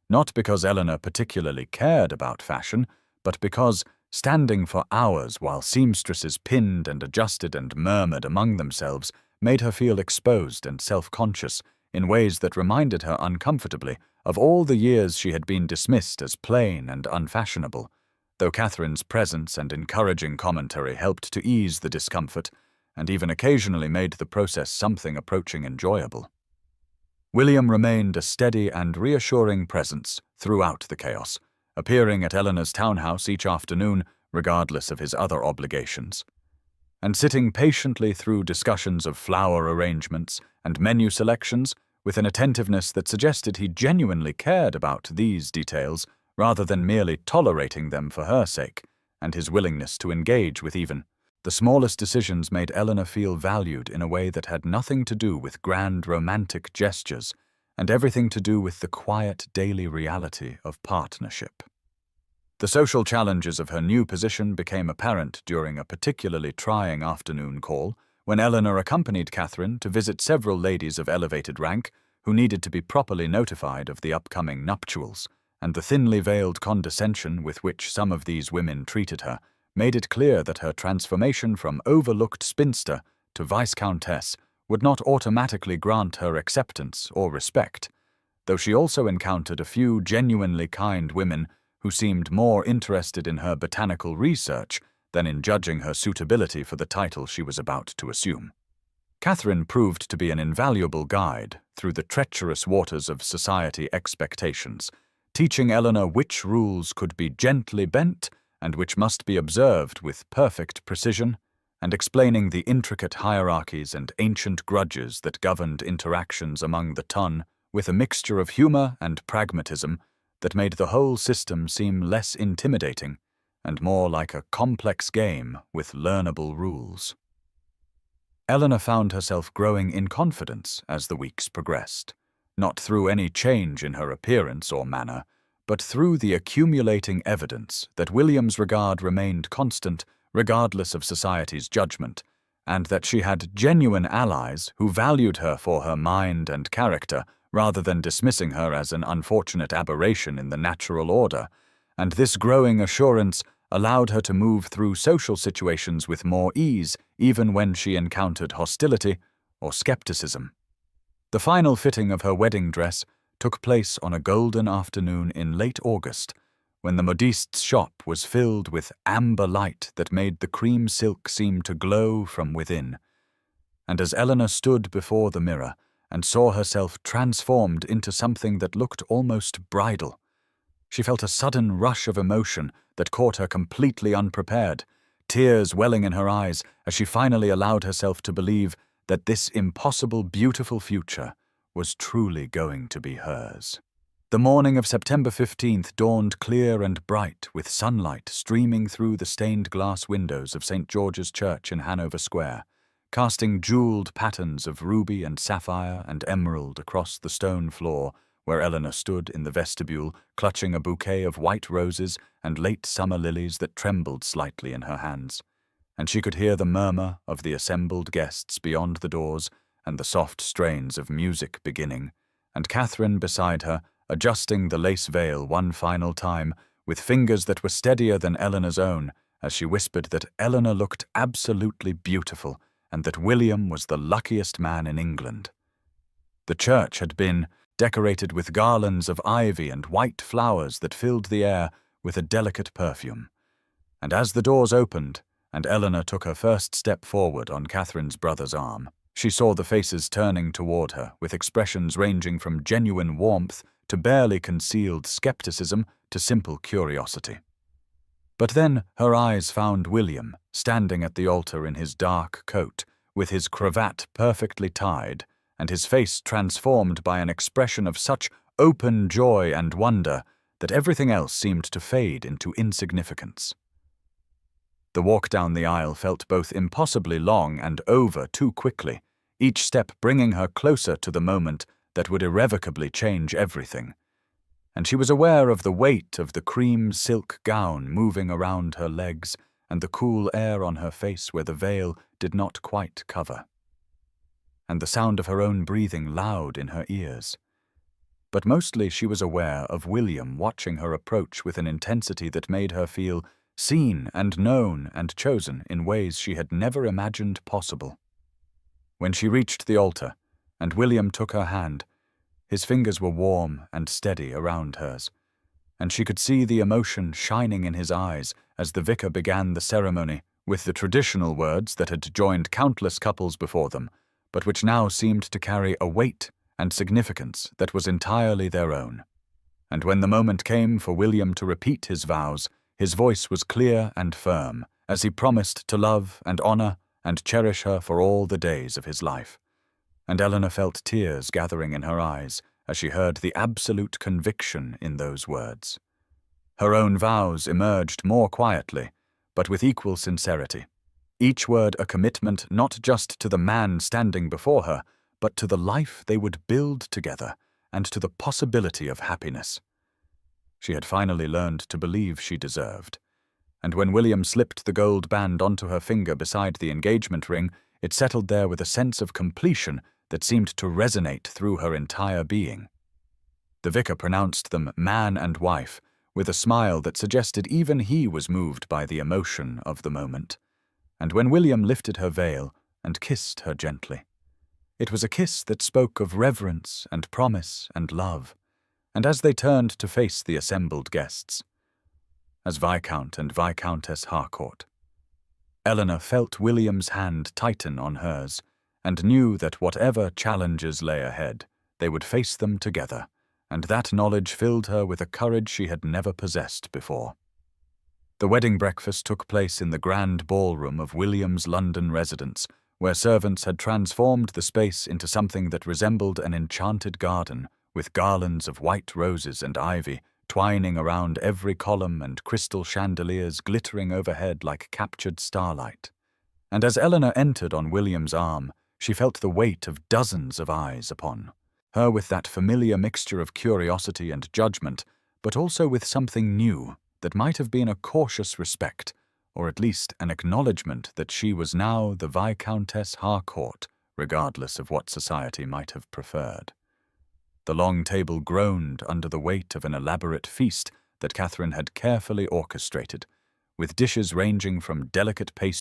not because Eleanor particularly cared about fashion, but because, standing for hours while seamstresses pinned and adjusted and murmured among themselves, made her feel exposed and self-conscious in ways that reminded her uncomfortably of all the years she had been dismissed as plain and unfashionable, though Catherine's presence and encouraging commentary helped to ease the discomfort, and even occasionally made the process something approaching enjoyable. William remained a steady and reassuring presence throughout the chaos, appearing at Eleanor's townhouse each afternoon, regardless of his other obligations, and sitting patiently through discussions of flower arrangements and menu selections with an attentiveness that suggested he genuinely cared about these details rather than merely tolerating them for her sake, and his willingness to engage with even the smallest decisions made Eleanor feel valued in a way that had nothing to do with grand romantic gestures and everything to do with the quiet daily reality of partnership. The social challenges of her new position became apparent during a particularly trying afternoon call when Eleanor accompanied Catherine to visit several ladies of elevated rank who needed to be properly notified of the upcoming nuptials, and the thinly veiled condescension with which some of these women treated her made it clear that her transformation from overlooked spinster to Viscountess would not automatically grant her acceptance or respect, though she also encountered a few genuinely kind women who seemed more interested in her botanical research than in judging her suitability for the title she was about to assume. Catherine proved to be an invaluable guide through the treacherous waters of society expectations, teaching Eleanor which rules could be gently bent and which must be observed with perfect precision, and explaining the intricate hierarchies and ancient grudges that governed interactions among the ton with a mixture of humor and pragmatism that made the whole system seem less intimidating and more like a complex game with learnable rules. Eleanor found herself growing in confidence as the weeks progressed, not through any change in her appearance or manner, but through the accumulating evidence that William's regard remained constant regardless of society's judgment, and that she had genuine allies who valued her for her mind and character rather than dismissing her as an unfortunate aberration in the natural order, and this growing assurance allowed her to move through social situations with more ease even when she encountered hostility or skepticism. The final fitting of her wedding dress took place on a golden afternoon in late August, when the modiste's shop was filled with amber light that made the cream silk seem to glow from within. And as Eleanor stood before the mirror and saw herself transformed into something that looked almost bridal, she felt a sudden rush of emotion that caught her completely unprepared, tears welling in her eyes as she finally allowed herself to believe that this impossible, beautiful future was truly going to be hers. The morning of September 15th dawned clear and bright, with sunlight streaming through the stained glass windows of St. George's Church in Hanover Square, casting jeweled patterns of ruby and sapphire and emerald across the stone floor where Eleanor stood in the vestibule, clutching a bouquet of white roses and late summer lilies that trembled slightly in her hands. And she could hear the murmur of the assembled guests beyond the doors and the soft strains of music beginning, and Catherine beside her, adjusting the lace veil one final time, with fingers that were steadier than Eleanor's own, as she whispered that Eleanor looked absolutely beautiful and that William was the luckiest man in England. The church had been decorated with garlands of ivy and white flowers that filled the air with a delicate perfume. And as the doors opened, and Eleanor took her first step forward on Catherine's brother's arm, she saw the faces turning toward her with expressions ranging from genuine warmth to barely concealed skepticism to simple curiosity. But then her eyes found William, standing at the altar in his dark coat, with his cravat perfectly tied, and his face transformed by an expression of such open joy and wonder that everything else seemed to fade into insignificance. The walk down the aisle felt both impossibly long and over too quickly, each step bringing her closer to the moment that would irrevocably change everything. And she was aware of the weight of the cream silk gown moving around her legs and the cool air on her face where the veil did not quite cover, and the sound of her own breathing loud in her ears. But mostly she was aware of William watching her approach with an intensity that made her feel seen and known and chosen in ways she had never imagined possible. When she reached the altar, and William took her hand, his fingers were warm and steady around hers, and she could see the emotion shining in his eyes as the vicar began the ceremony with the traditional words that had joined countless couples before them, but which now seemed to carry a weight and significance that was entirely their own. And when the moment came for William to repeat his vows, his voice was clear and firm, as he promised to love and honor and cherish her for all the days of his life. And Eleanor felt tears gathering in her eyes as she heard the absolute conviction in those words. Her own vows emerged more quietly, but with equal sincerity, each word a commitment not just to the man standing before her, but to the life they would build together and to the possibility of happiness. She had finally learned to believe she deserved, and when William slipped the gold band onto her finger beside the engagement ring, it settled there with a sense of completion that seemed to resonate through her entire being. The vicar pronounced them man and wife, with a smile that suggested even he was moved by the emotion of the moment. And when William lifted her veil and kissed her gently, it was a kiss that spoke of reverence and promise and love. And as they turned to face the assembled guests, as Viscount and Viscountess Harcourt, Eleanor felt William's hand tighten on hers and knew that whatever challenges lay ahead, they would face them together, and that knowledge filled her with a courage she had never possessed before. The wedding breakfast took place in the grand ballroom of William's London residence, where servants had transformed the space into something that resembled an enchanted garden, with garlands of white roses and ivy twining around every column and crystal chandeliers glittering overhead like captured starlight. And as Eleanor entered on William's arm, she felt the weight of dozens of eyes upon her, with that familiar mixture of curiosity and judgment, but also with something new that might have been a cautious respect, or at least an acknowledgement that she was now the Viscountess Harcourt, regardless of what society might have preferred. The long table groaned under the weight of an elaborate feast that Catherine had carefully orchestrated, with dishes ranging from delicate pastries